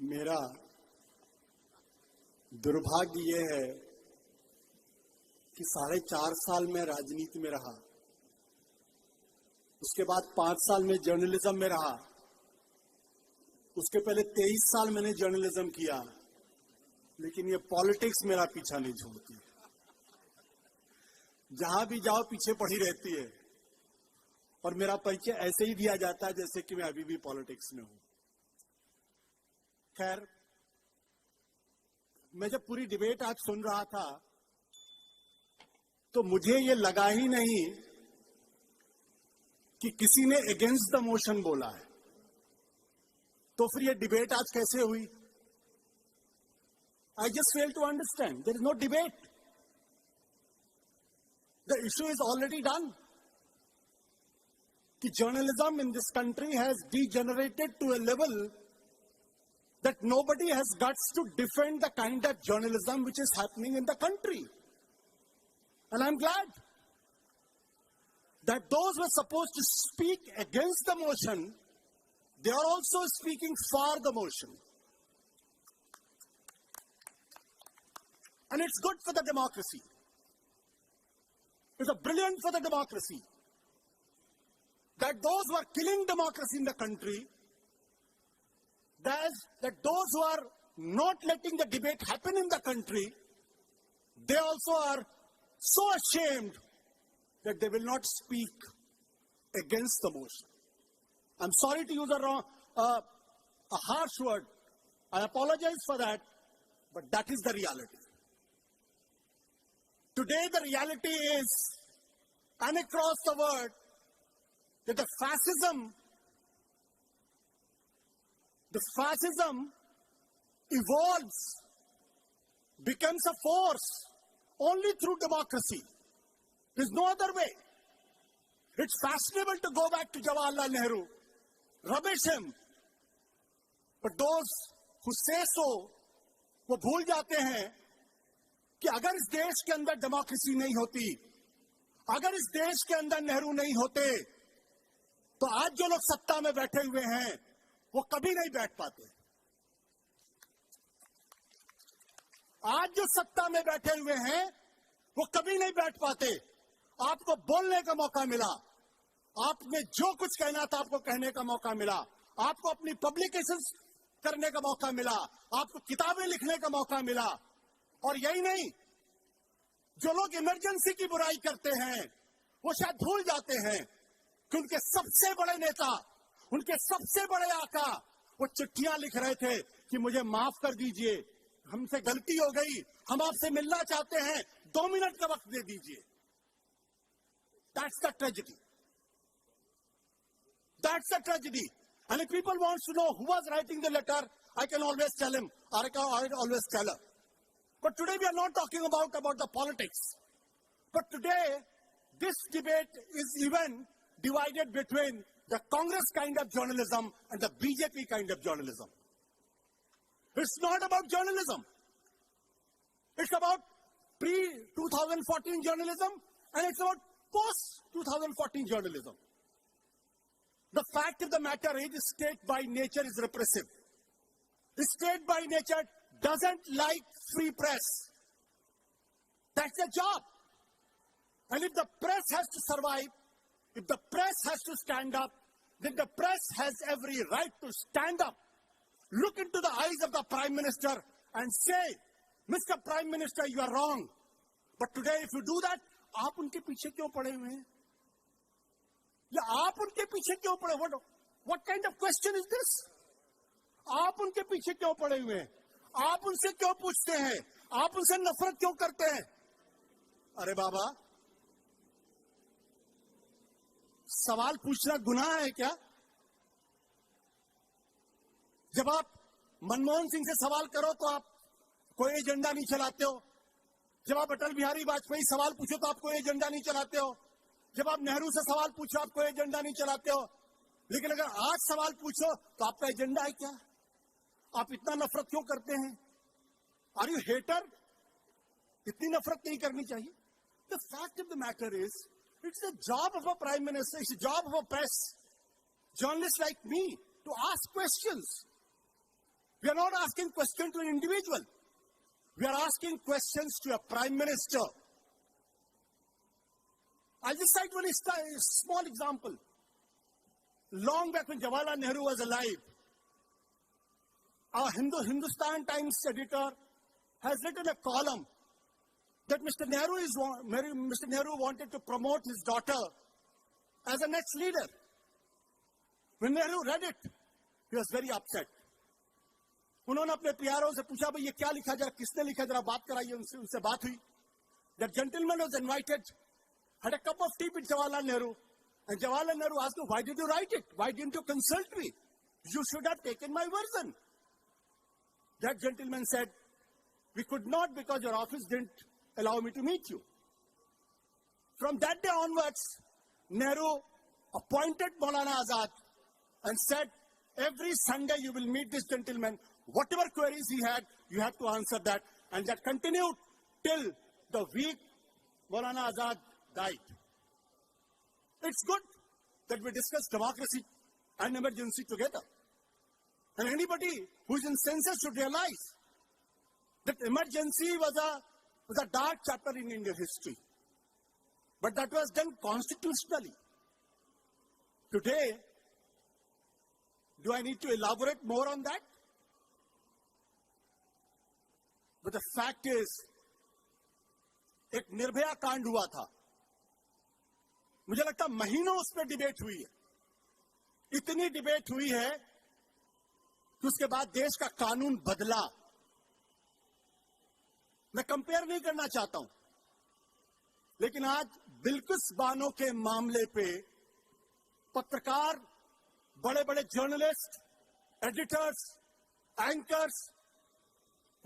मेरा दुर्भाग्य ये है कि 4.5 साल में राजनीति में रहा, उसके बाद 5 साल में जर्नलिज्म में रहा, उसके पहले 23 साल मैंने जर्नलिज्म किया, लेकिन ये पॉलिटिक्स मेरा पीछा नहीं छोड़ती। जहां भी जाओ पीछे पड़ी रहती है और मेरा परिचय ऐसे ही दिया जाता है जैसे कि मैं अभी भी पॉलिटिक्स में हूं। खैर, मैं जब पूरी डिबेट आज सुन रहा था तो मुझे ये लगा ही नहीं कि किसी ने अगेंस्ट द मोशन बोला है। तो फिर ये डिबेट आज कैसे हुई? I just fail to understand. There is no debate. The issue is already done. कि journalism in this country has degenerated to a level that nobody has guts to defend the kind of journalism which is happening in the country. And I'm glad that those who are supposed to speak against the motion, they are also speaking for the motion. And it's good for the democracy. It's brilliant for the democracy that those who are killing democracy in the country, that those who are not letting the debate happen in the country, they also are so ashamed that they will not speak against the motion. I'm sorry to use a harsh word. I apologize for that, but that is the reality. Today the reality is, and across the world, that the fascism evolves, becomes a force only through democracy. There's no other way. It's fashionable to go back to Jawaharlal Nehru, rubbish him. But those who say so, वो भूल जाते हैं कि अगर इस देश के अंदर डेमोक्रेसी नहीं होती, अगर इस देश के अंदर नेहरू नहीं होते, तो आज जो लोग सत्ता में बैठे हुए हैं, वो कभी नहीं बैठ पाते। आज जो सत्ता में बैठे हुए हैं, वो कभी नहीं बैठ पाते। आपको बोलने का मौका मिला, आपने जो कुछ कहना था आपको कहने का मौका मिला, आपको अपनी पब्लिकेशंस करने का मौका मिला, आपको किताबें लिखने का मौका मिला। और यही नहीं, जो लोग इमरजेंसी की बुराई करते हैं, वो शायद भूल जाते हैं कि उनके सबसे बड़े नेता, उनके सबसे बड़े आका, वो चिट्ठियां लिख रहे थे कि मुझे माफ कर दीजिए, हमसे गलती हो गई, हम आपसे मिलना चाहते हैं, 2 मिनट का वक्त दे दीजिए। That's the tragedy. That's the tragedy. And if people want to know who was writing the letter, I can always tell him, or I can always tell her. But today we are not talking about the politics. But today, this debate is even divided between the Congress kind of journalism and the BJP kind of journalism. It's not about journalism. It's about pre-2014 journalism, and it's about post-2014 journalism. The fact of the matter is, state by nature is repressive. The state by nature doesn't like free press. That's their job. And if the press has to survive, if the press has to stand up, then the press has every right to stand up, look into the eyes of the Prime Minister and say, Mr. Prime Minister, you are wrong. But today, if you do that, आप उनके पीछे क्यों पड़े हुए हैं? या आप उनके पीछे क्यों पड़े? What kind of question is this? आप उनके पीछे क्यों पड़े हुए हैं? आप उनसे क्यों पूछते हैं? आप उनसे नफरत क्यों करते हैं? अरे बाबा, सवाल पूछना गुनाह है क्या? जब आप मनमोहन सिंह से सवाल करो तो आप कोई एजेंडा नहीं चलाते हो। जब आप अटल बिहारी वाजपेयी सवाल पूछो तो आप कोई एजेंडा नहीं चलाते हो। जब आप नेहरू से सवाल पूछो आप कोई एजेंडा नहीं चलाते हो। लेकिन अगर आज सवाल पूछो तो आपका एजेंडा है क्या? आप इतना नफरत क्यों करते हैं? Are you hater? इतनी नफरत नहीं करनी चाहिए। The fact of the matter is, it's the job of a prime minister, it's the job of a press, journalists like me, to ask questions. We are not asking questions to an individual. We are asking questions to a prime minister. I'll just cite one small example. Long back when Jawaharlal Nehru was alive, our Hindustan Times editor has written a column that Mr. Nehru wanted to promote his daughter as a next leader. When Nehru read it, he was very upset. उन्होंने अपने प्यारों से पूछा, भाई ये क्या लिखा, जरा किसने लिखा, जरा बात कराइए। उनसे बात हुई. That gentleman was invited, had a cup of tea with Jawaharlal Nehru, and Jawaharlal Nehru asked him, why did you write it? Why didn't you consult me? you should have taken my version. That gentleman said, we could not because your office didn't allow me to meet you. From that day onwards, Nehru appointed Maulana Azad and said, every Sunday you will meet this gentleman. Whatever queries he had, you have to answer that. And that continued till the week Maulana Azad died. It's good that we discuss democracy and emergency together. And anybody who is in senses should realize that emergency was a dark chapter in Indian history. But that was done constitutionally. Today, do I need to elaborate more on that? But the fact is, एक निर्भया कांड हुआ था. मुझे लगता महीनों उस पर debate हुई है. इतनी डिबेट हुई है कि उसके बाद देश का कानून बदला. मैं कंपेयर नहीं करना चाहता हूं, लेकिन आज बिल्किस बानो के मामले पे पत्रकार, बड़े बड़े जर्नलिस्ट, एडिटर्स, एंकर्स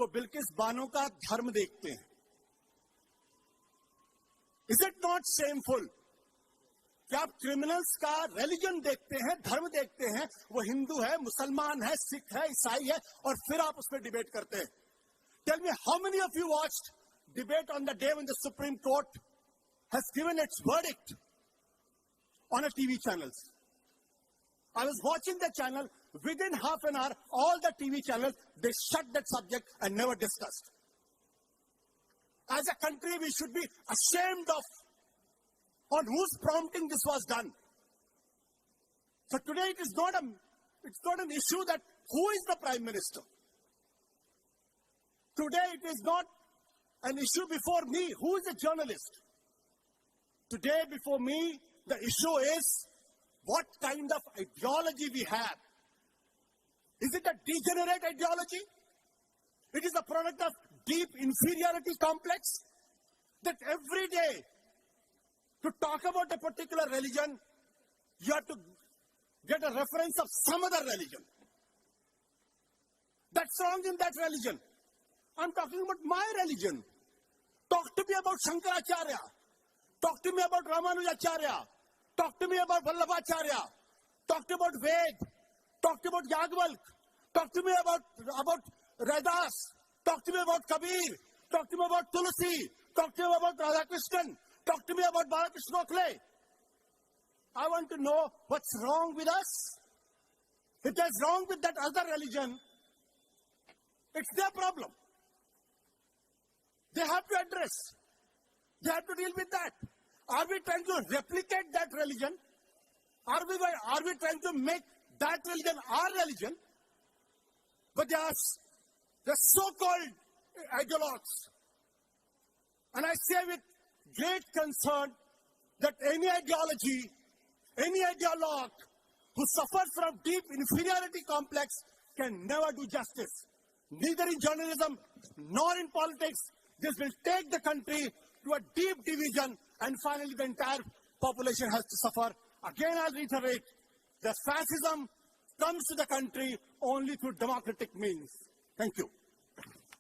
वो बिल्किस बानो का धर्म देखते हैं. इज इट नॉट शेमफुल कि आप क्रिमिनल्स का रिलीजन देखते हैं, धर्म देखते हैं, वो हिंदू है, मुसलमान है, सिख है, ईसाई है, और फिर आप उस पर डिबेट करते हैं. Tell me how many of you watched debate on the day when the supreme court has given its verdict on a TV channels. I was watching the channel. Within half an hour, all the TV channels, they shut that subject and never discussed. As a country, we should be ashamed of on whose prompting this was done. So today it's not an issue that who is the Prime Minister. Today it is not an issue before me, who is a journalist. Today, before me, the issue is what kind of ideology we have. Is it a degenerate ideology? It is a product of deep inferiority complex that every day, to talk about a particular religion, you have to get a reference of some other religion. That's wrong in that religion. I'm talking about my religion. Talk to me about Shankaracharya. Talk to me about Ramanujacharya. Talk to me about Vallabhacharya. Talk to me about Ved. Talk to me about Yagvalk. Talk to me about Raidas. Talk to me about Kabir. Talk to me about Tulsi. Talk to me about Radhakrishnan. Talk to me about Balakrishna Gokhale. I want to know what's wrong with us. If there's wrong with that other religion, it's their problem. They have to address. They have to deal with that. Are we trying to replicate that religion? Are we trying to make that religion our religion? But they are the so-called ideologues. And I say with great concern that any ideology, any ideologue who suffers from deep inferiority complex can never do justice. Neither in journalism nor in politics. This will take the country to a deep division, and finally the entire population has to suffer. Again, I'll reiterate, the fascism comes to the country only through democratic means. Thank you.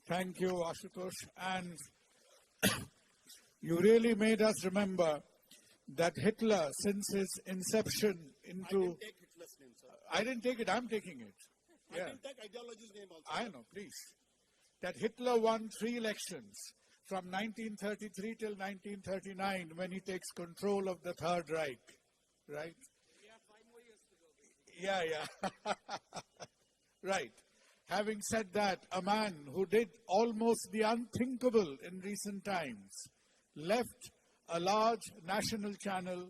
Thank you, Ashutosh. And you really made us remember that Hitler, since his inception into... I didn't take Hitler's name, sir. I didn't take it, I'm taking it. I didn't take ideology's name also. I know, please. That Hitler won 3 elections from 1933 till 1939 when he takes control of the Third Reich, right? We have 5 more years to go. Yeah. Right. Having said that, a man who did almost the unthinkable in recent times, left a large national channel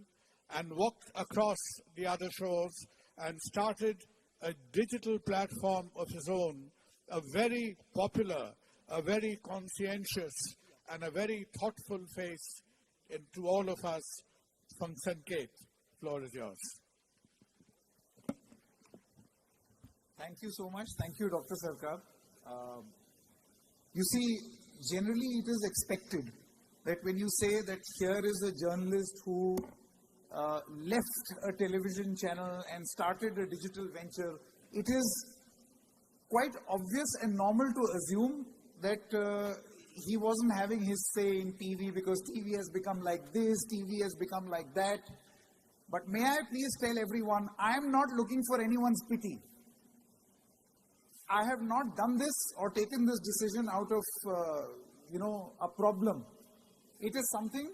and walked across the other shores and started a digital platform of his own, a very popular, a very conscientious, and a very thoughtful face to all of us from Sanket. Floor is yours. Thank you so much. Thank you, Dr. Sarkar. You see, generally it is expected that when you say that here is a journalist who left a television channel and started a digital venture, it is quite obvious and normal to assume that he wasn't having his say in TV because TV has become like this, TV has become like that. But may I please tell everyone, I am not looking for anyone's pity. I have not done this or taken this decision out of, a problem. It is something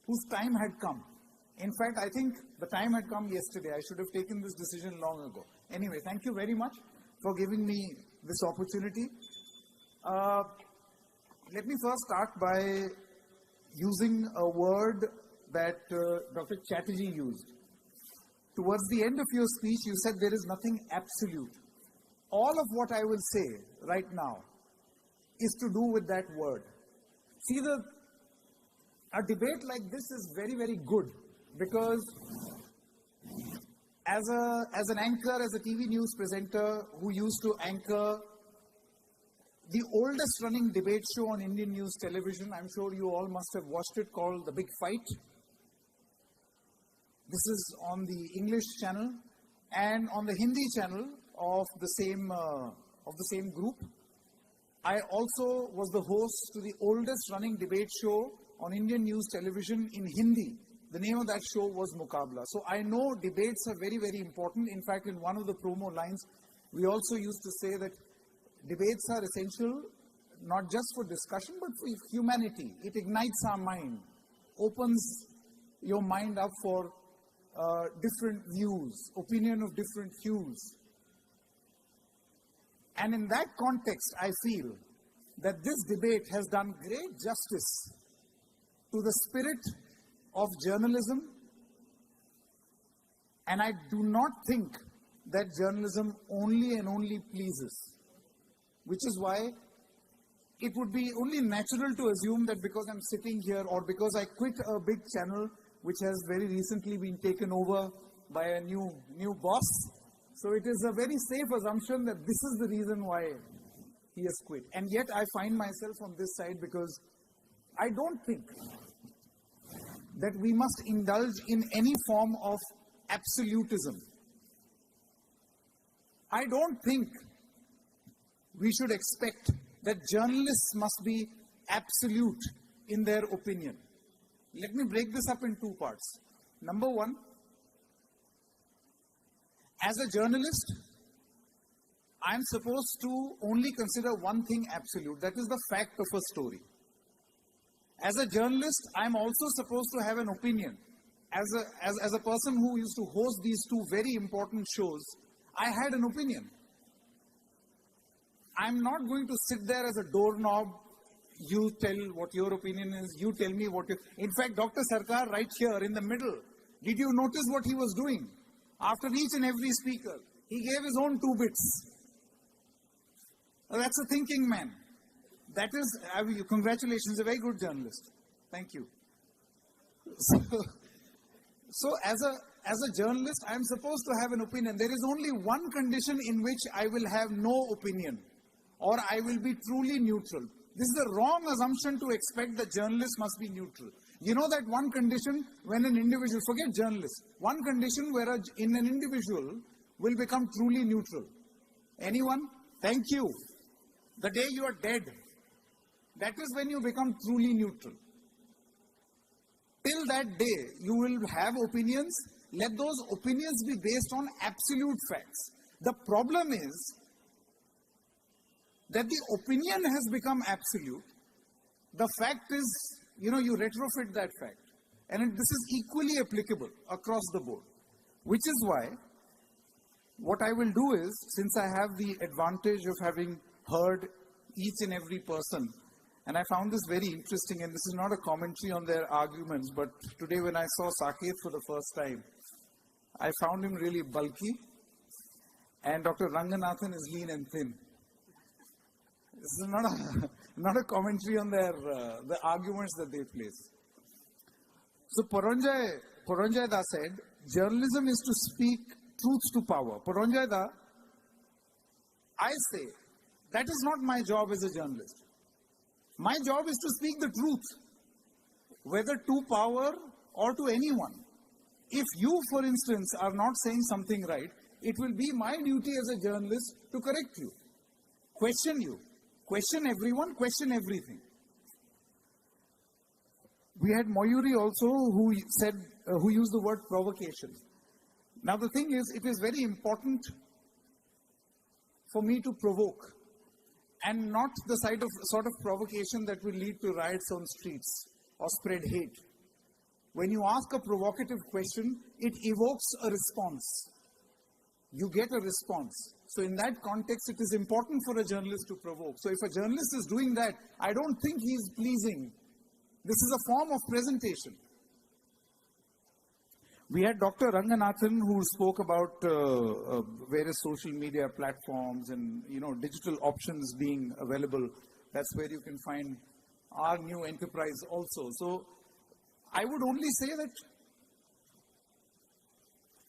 whose time had come. In fact, I think the time had come yesterday. I should have taken this decision long ago. Anyway, thank you very much for giving me this opportunity. Let me first start by using a word that Dr. Chatterjee used. Towards the end of your speech, you said there is nothing absolute. All of what I will say right now is to do with that word. See, a debate like this is very, very good because as an anchor, as a TV news presenter who used to anchor the oldest running debate show on Indian news television, I'm sure you all must have watched it, called The Big Fight. This is on the English channel and on the Hindi channel of the same group. I also was the host to the oldest running debate show on Indian news television in Hindi. The name of that show was Muqabla. So I know debates are very, very important. In fact, in one of the promo lines, we also used to say that debates are essential not just for discussion, but for humanity. It ignites our mind, opens your mind up for different views, opinion of different hues. And in that context, I feel that this debate has done great justice to the spirit of journalism. And I do not think that journalism only and only pleases. Which is why it would be only natural to assume that because I'm sitting here or because I quit a big channel which has very recently been taken over by a new boss. So it is a very safe assumption that this is the reason why he has quit. And yet I find myself on this side because I don't think that we must indulge in any form of absolutism. I don't think we should expect that journalists must be absolute in their opinion. Let me break this up in two parts. Number one, as a journalist, I'm supposed to only consider one thing absolute, that is the fact of a story. As a journalist, I'm also supposed to have an opinion. As a person who used to host these two very important shows, I had an opinion. I'm not going to sit there as a doorknob. You tell what your opinion is, you tell me what you... In fact, Dr. Sarkar right here in the middle, did you notice what he was doing? After each and every speaker, he gave his own 2 bits. That's a thinking man. That is, congratulations, a very good journalist. Thank you. So as a journalist, I'm supposed to have an opinion. There is only one condition in which I will have no opinion, or I will be truly neutral. This is a wrong assumption to expect that journalists must be neutral. You know that one condition when an individual, forget journalists, one condition where an individual will become truly neutral. Anyone? Thank you. The day you are dead, that is when you become truly neutral. Till that day, you will have opinions. Let those opinions be based on absolute facts. The problem is that the opinion has become absolute. The fact is, you retrofit that fact. And this is equally applicable across the board. Which is why, what I will do is, since I have the advantage of having heard each and every person, and I found this very interesting, and this is not a commentary on their arguments, but today when I saw Saket for the first time, I found him really bulky, and Dr. Ranganathan is lean and thin. This is not a commentary on the arguments that they place. So Paranjay Da said, journalism is to speak truths to power. Paranjay Da, I say, that is not my job as a journalist. My job is to speak the truth, whether to power or to anyone. If you, for instance, are not saying something right, it will be my duty as a journalist to correct you, question everyone, question everything. We had Mayuri also who said, who used the word provocation. Now the thing is, it is very important for me to provoke, and not the sort of provocation that will lead to riots on streets or spread hate. When you ask a provocative question, it evokes a response. You get a response. So in that context, it is important for a journalist to provoke. So if a journalist is doing that, I don't think he is pleasing. This is a form of presentation. We had Dr. Ranganathan who spoke about various social media platforms and digital options being available. That's where you can find our new enterprise also. So I would only say that,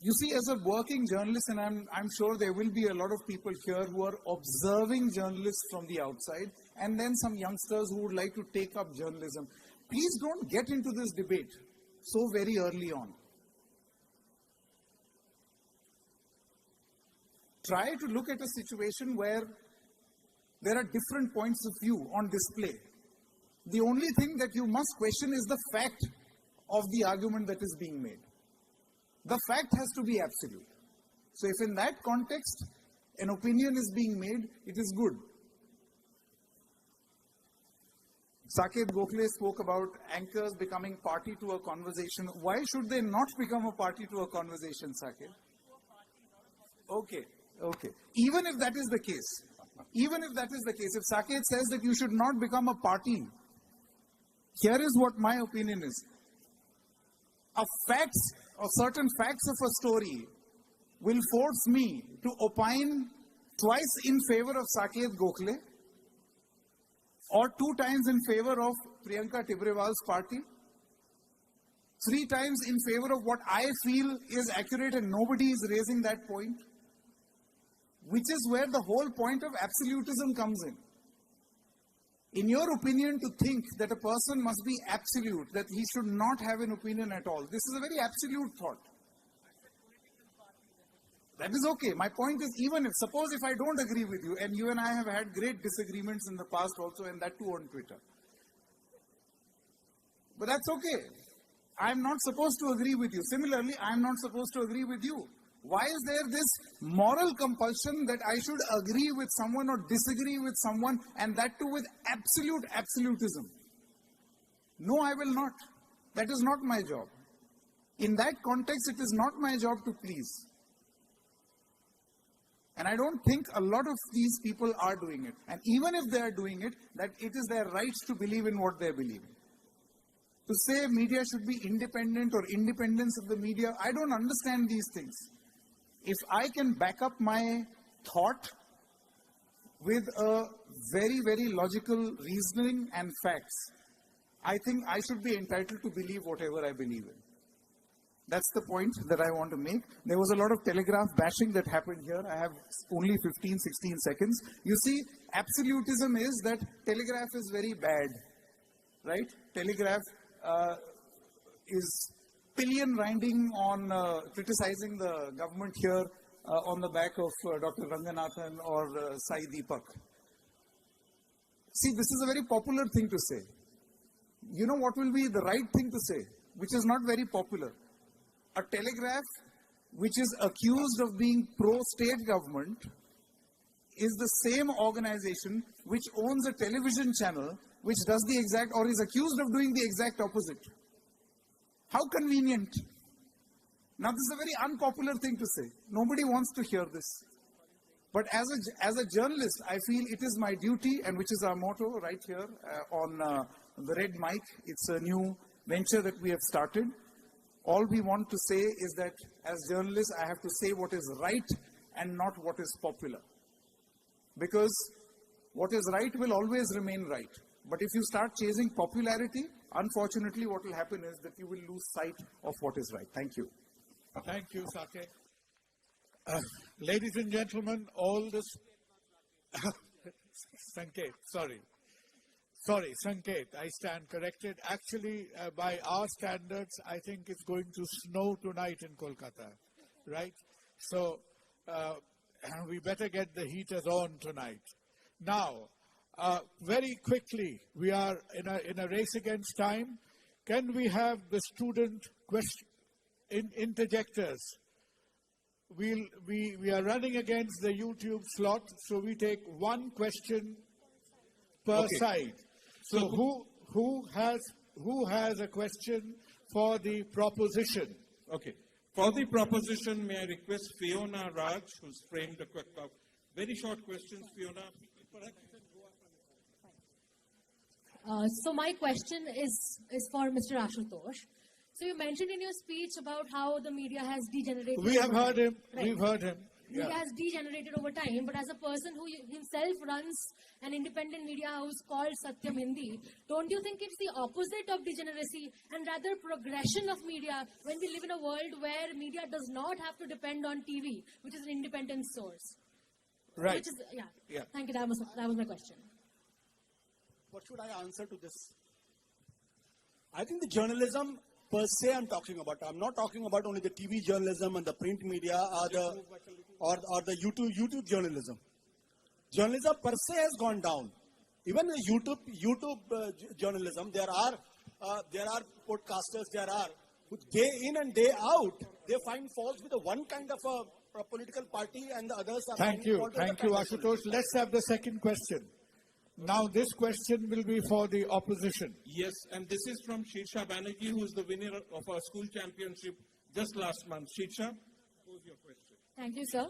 you see, as a working journalist, and I'm sure there will be a lot of people here who are observing journalists from the outside, and then some youngsters who would like to take up journalism. Please don't get into this debate so very early on. Try to look at a situation where there are different points of view on display. The only thing that you must question is the fact of the argument that is being made. The fact has to be absolute. So if in that context an opinion is being made, it is good. Saket Gokhale spoke about anchors becoming party to a conversation. Why should they not become a party to a conversation, Saket? Okay. Even if that is the case, if Saket says that you should not become a party, here is what my opinion is. Certain facts of a story will force me to opine twice in favor of Saket Gokhale, or 2 times in favor of Priyanka Tibrewal's party, 3 times in favor of what I feel is accurate and nobody is raising that point, which is where the whole point of absolutism comes in. In your opinion, to think that a person must be absolute, that he should not have an opinion at all, this is a very absolute thought. That is okay. My point is, suppose if I don't agree with you, and you and I have had great disagreements in the past also, and that too on Twitter. But that's okay. I'm not supposed to agree with you. Similarly, I'm not supposed to agree with you. Why is there this moral compulsion that I should agree with someone or disagree with someone, and that too with absolutism? No, I will not. That is not my job. In that context, it is not my job to please. And I don't think a lot of these people are doing it. And even if they are doing it, that it is their right to believe in what they believe in. To say media should be independent or independence of the media, I don't understand these things. If I can back up my thought with a very, very logical reasoning and facts, I think I should be entitled to believe whatever I believe in. That's the point that I want to make. There was a lot of Telegraph bashing that happened here. I have only 15, 16 seconds. You see, absolutism is that Telegraph is very bad, right? Telegraph is pillion riding on criticizing the government here on the back of Dr. Ranganathan or Sai Deepak. See, this is a very popular thing to say. You know what will be the right thing to say, which is not very popular? A Telegraph which is accused of being pro-state government is the same organization which owns a television channel which does the exact, or is accused of doing the exact opposite. How convenient. Now this is a very unpopular thing to say. Nobody wants to hear this. But as a journalist, I feel it is my duty, and which is our motto right here on the red mic. It's a new venture that we have started. All we want to say is that as journalists, I have to say what is right and not what is popular. Because what is right will always remain right. But if you start chasing popularity, unfortunately what will happen is that you will lose sight of what is right. Thank you. Thank you, Saket. Ladies and gentlemen, all this... Sanket, sorry. Sorry, Sanket, I stand corrected. Actually, by our standards, I think it's going to snow tonight in Kolkata, right? So, we better get the heaters on tonight. Now, very quickly, we are in a race against time. Can we have the student interjectors? We are running against the YouTube slot, so we take one question per side. So who has a question for the proposition? Okay. For the proposition, may I request Fiona Raj, who's framed a very short questions, Fiona. So my question is for Mr. Ashutosh. So you mentioned in your speech about how the media has degenerated. We have heard him. Right. We've heard him. Media Yeah. has degenerated over time, but as a person who himself runs an independent media house called Satyam Hindi, don't you think it's the opposite of degeneracy and rather progression of media when we live in a world where media does not have to depend on TV, which is an independent source? Right. Which is, yeah. Yeah. Thank you. That was my question. What should I answer to this? I think the journalism per se I'm talking about. I'm not talking about only the TV journalism and the print media or the YouTube journalism. Journalism per se has gone down. Even the YouTube journalism, there are podcasters, who day in and day out, they find faults with the one kind of a political party and the others are Thank finding you. fault with Thank the you, kind of Ashutosh. Let's have the second question. Now, this question will be for the opposition. Yes, and this is from Shirsha Banerjee, who is the winner of our school championship just last month. Shirsha, pose your question. Thank you, sir.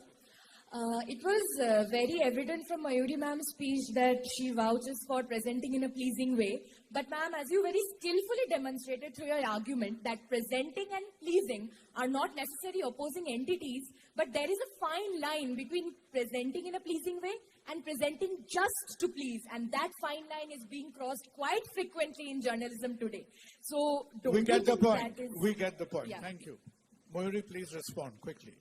It was very evident from Mayuri ma'am's speech that she vouches for presenting in a pleasing way. But ma'am, as you very skillfully demonstrated through your argument that presenting and pleasing are not necessarily opposing entities, but there is a fine line between presenting in a pleasing way and presenting just to please. And that fine line is being crossed quite frequently in journalism today. So don't We you get the think point. that is... We get the point. Yeah. Thank you. Mayuri, please respond quickly.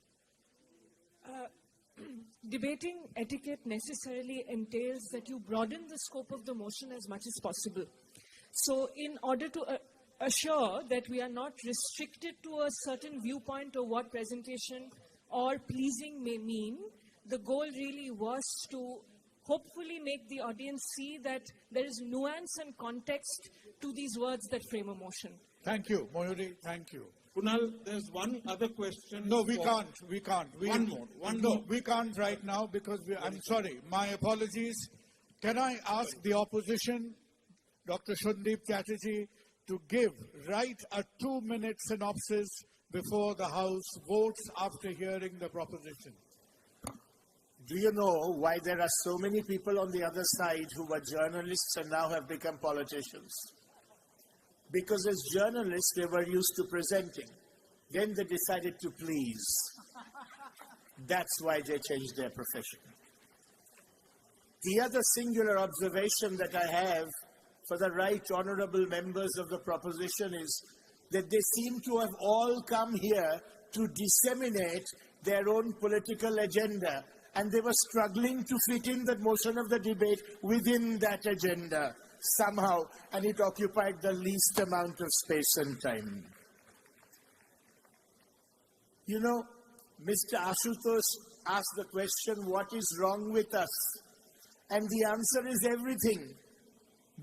Debating etiquette necessarily entails that you broaden the scope of the motion as much as possible. So in order to assure that we are not restricted to a certain viewpoint of what presentation or pleasing may mean, the goal really was to hopefully make the audience see that there is nuance and context to these words that frame a motion. Thank you, Mayuri. Thank you. Kunal, there's one other question. No, we can't. We can't. One more. We can't right now because I'm sorry. My apologies. Can I ask the opposition, Dr. Shundeep Chatterjee, to give a 2-minute synopsis before the House votes after hearing the proposition? Do you know why there are so many people on the other side who were journalists and now have become politicians? Because as journalists, they were used to presenting. Then they decided to please. That's why they changed their profession. The other singular observation that I have for the right honorable members of the proposition is that they seem to have all come here to disseminate their own political agenda, and they were struggling to fit in the motion of the debate within that agenda somehow, and it occupied the least amount of space and time. You know, Mr. Ashutosh asked the question, what is wrong with us? And the answer is everything.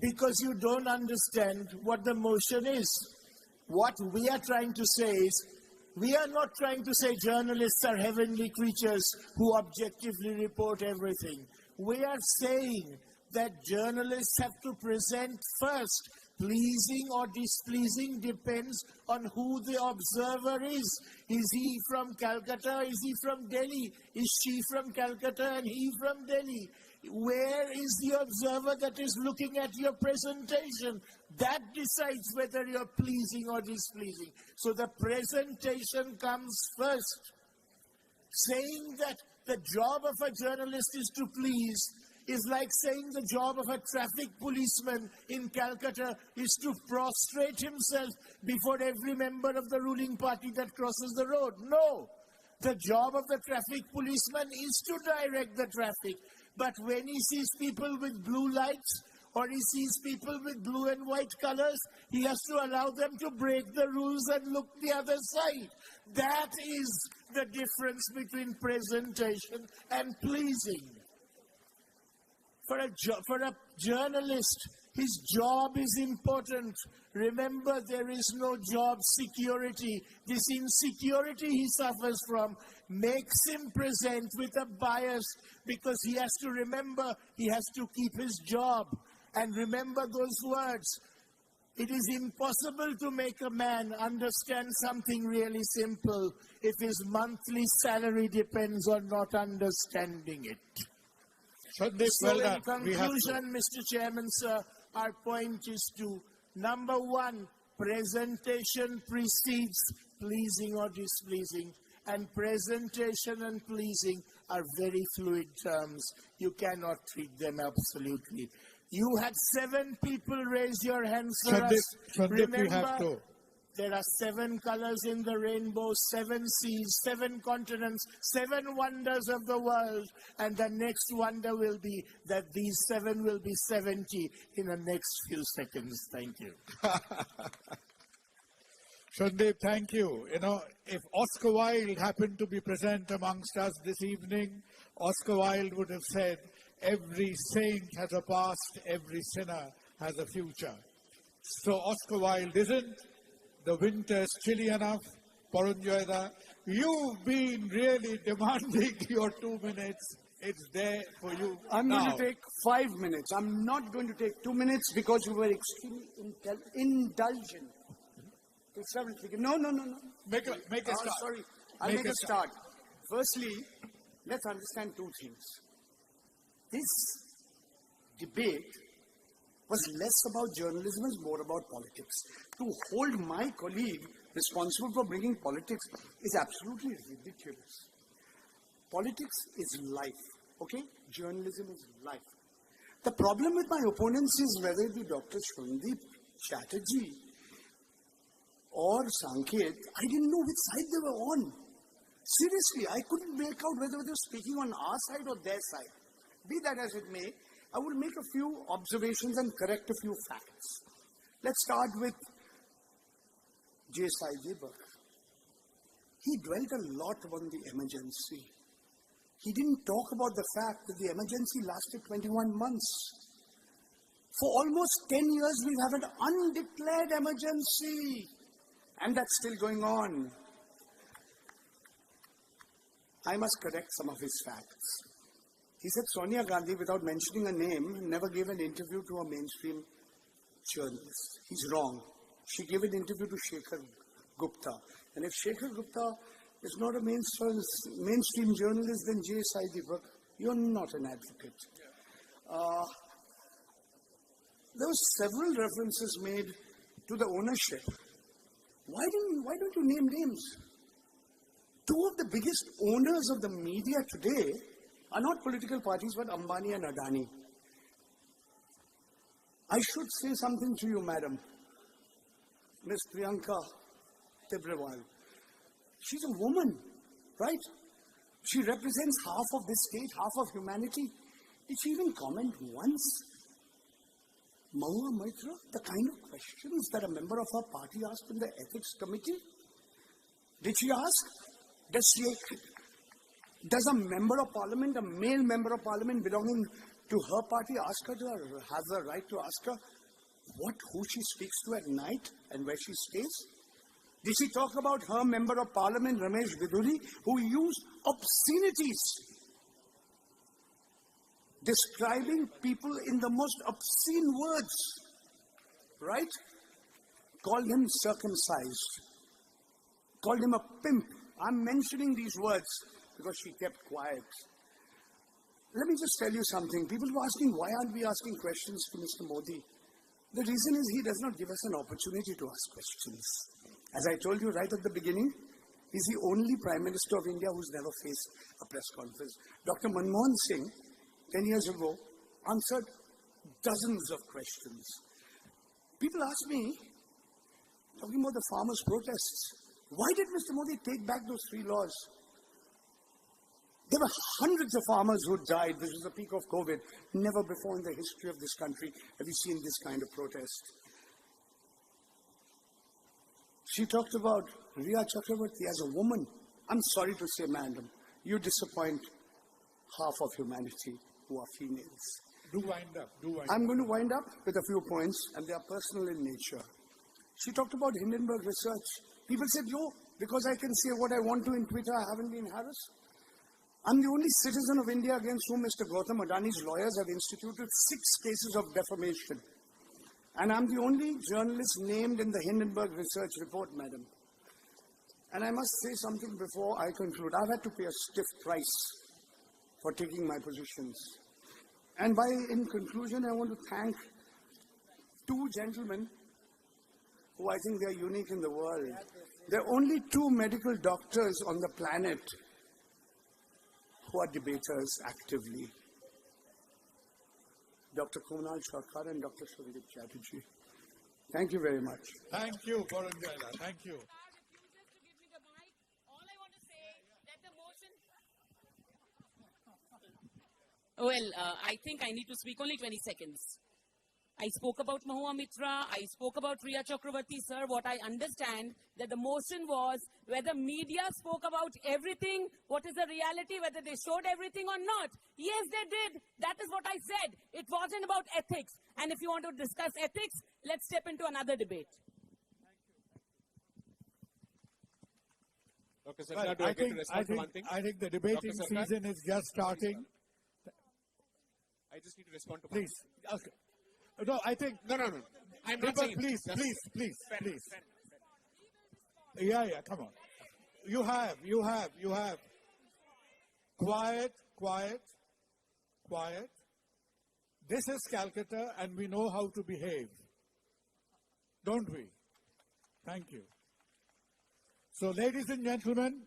Because you don't understand what the motion is. What we are trying to say is, we are not trying to say journalists are heavenly creatures who objectively report everything. We are saying that journalists have to present first. Pleasing or displeasing depends on who the observer is. Is he from Calcutta? Is he from Delhi? Is she from Calcutta and he from Delhi? Where is the observer that is looking at your presentation? That decides whether you're pleasing or displeasing. So the presentation comes first. Saying that the job of a journalist is to please is like saying the job of a traffic policeman in Calcutta is to prostrate himself before every member of the ruling party that crosses the road. No. The job of the traffic policeman is to direct the traffic. But when he sees people with blue lights or he sees people with blue and white colors, he has to allow them to break the rules and look the other side. That is the difference between presentation and pleasing. For a journalist, his job is important. Remember, there is no job security. This insecurity he suffers from makes him present with a bias, because he has to remember he has to keep his job. And remember those words. It is impossible to make a man understand something really simple if his monthly salary depends on not understanding it. So in conclusion, Mr. Chairman, sir, our point is to, number one, presentation precedes pleasing or displeasing. And presentation and pleasing are very fluid terms. You cannot treat them absolutely. You had 7 people raise your hands for us. Remember, there are 7 colors in the rainbow, 7 seas, 7 continents, 7 wonders of the world. And the next wonder will be that these 7 will be 70 in the next few seconds. Thank you. Sandeep, thank you. You know, if Oscar Wilde happened to be present amongst us this evening, Oscar Wilde would have said, every saint has a past, every sinner has a future. So Oscar Wilde isn't. The winter's chilly enough. Parunjoyda, you've been really demanding your 2 minutes. It's there for you. I'm now. going to take 5 minutes. I'm not going to take 2 minutes because you were extremely indulgent. No. Make a start. Sorry, I'll make a start. Firstly, let's understand 2 things. This debate was less about journalism, and more about politics. To hold my colleague responsible for bringing politics is absolutely ridiculous. Politics is life, okay? Journalism is life. The problem with my opponents is whether it be Dr. Sandeep Chatterjee or Sanket, I didn't know which side they were on. Seriously, I couldn't make out whether they were speaking on our side or their side. Be that as it may, I will make a few observations and correct a few facts. Let's start with J. Sai Deepak. He dwelt a lot on the emergency. He didn't talk about the fact that the emergency lasted 21 months. For almost 10 years, we've had an undeclared emergency. And that's still going on. I must correct some of his facts. He said Sonia Gandhi, without mentioning a name, never gave an interview to a mainstream journalist. He's wrong. She gave an interview to Shekhar Gupta. And if Shekhar Gupta is not a mainstream journalist, then J. Sai Deepak, you're not an advocate. There were several references made to the ownership. Why don't you name names? 2 of the biggest owners of the media today are not political parties, but Ambani and Adani. I should say something to you, madam. Miss Priyanka Tibrewal. She's a woman, right? She represents half of this state, half of humanity. Did she even comment once? Mahua Maitra, the kind of questions that a member of her party asked in the ethics committee? Did she ask? Does a member of parliament, a male member of parliament belonging to her party, ask her to have the right to ask her who she speaks to at night and where she stays? Did she talk about her member of parliament, Ramesh Viduri, who used obscenities, describing people in the most obscene words, right? Called him circumcised, called him a pimp. I'm mentioning these words because she kept quiet. Let me just tell you something. People were asking, why aren't we asking questions to Mr. Modi? The reason is he does not give us an opportunity to ask questions. As I told you right at the beginning, he's the only Prime Minister of India who's never faced a press conference. Dr. Manmohan Singh, 10 years ago, answered dozens of questions. People ask me, talking about the farmers' protests, why did Mr. Modi take back those 3 laws? There were hundreds of farmers who died. This was the peak of COVID. Never before in the history of this country have you seen this kind of protest. She talked about Riya Chakravarti as a woman. I'm sorry to say, madam, you disappoint half of humanity who are females. Do wind up. I'm going to wind up with a few points, and they are personal in nature. She talked about Hindenburg research. People said, yo, because I can say what I want to in Twitter, I haven't been harassed. I'm the only citizen of India against whom Mr. Gautam Adani's lawyers have instituted 6 cases of defamation. And I'm the only journalist named in the Hindenburg research report, madam. And I must say something before I conclude. I've had to pay a stiff price for taking my positions. And in conclusion, I want to thank 2 gentlemen who I think they are unique in the world. There are only 2 medical doctors on the planet who are debaters actively. Dr. Kunal Sarkar and Dr. Sandeep Chatterjee. Thank you very much. Thank you, Varunjala. Thank you. Well, I think I need to speak only 20 seconds. I spoke about Mahua Mitra, I spoke about Riya Chakravarti, sir. What I understand that the motion was whether media spoke about everything, what is the reality, whether they showed everything or not. Yes, they did. That is what I said. It wasn't about ethics. And if you want to discuss ethics, let's step into another debate. Okay, sir. Well, Now, do I get to respond to one thing? I think the debating Dr. Sarkar? season is just starting. I just need to respond to one Please. Okay. No, I think... No. I'm not saying... Please. Yeah, come on. You have. Quiet. This is Calcutta and we know how to behave. Don't we? Thank you. So, ladies and gentlemen,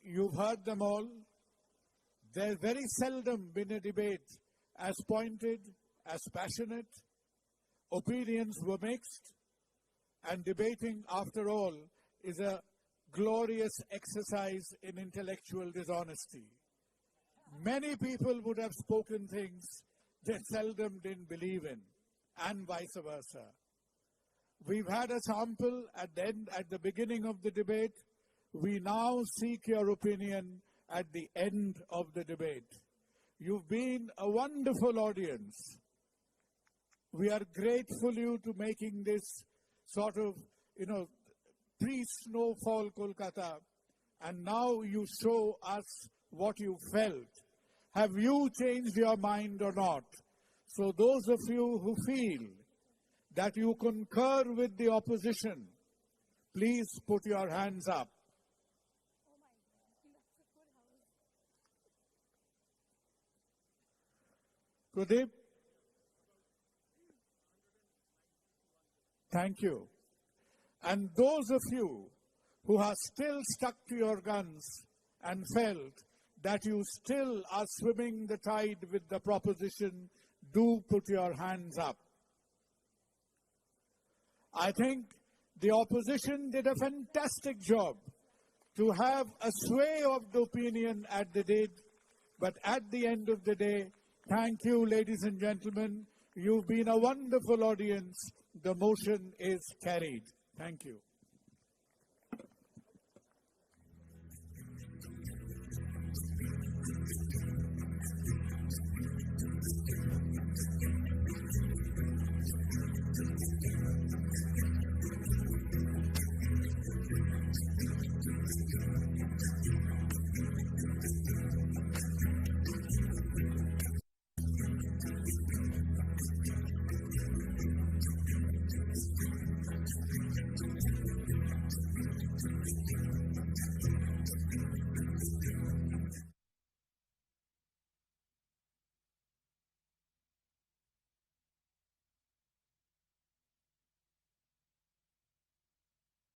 you've heard them all. There's very seldom been a debate as pointed, as passionate. Opinions were mixed, and debating, after all, is a glorious exercise in intellectual dishonesty. Many people would have spoken things they seldom didn't believe in, and vice versa. We've had a sample at the beginning of the debate. We now seek your opinion at the end of the debate. You've been a wonderful audience. We are grateful you to making this sort of, pre-snowfall Kolkata, and now you show us what you felt. Have you changed your mind or not? So those of you who feel that you concur with the opposition, please put your hands up. Kudeep? Thank you. And those of you who are still stuck to your guns and felt that you still are swimming the tide with the proposition, do put your hands up. I think the opposition did a fantastic job to have a sway of the opinion at the did, but at the end of the day, thank you, ladies and gentlemen. You've been a wonderful audience. The motion is carried. Thank you.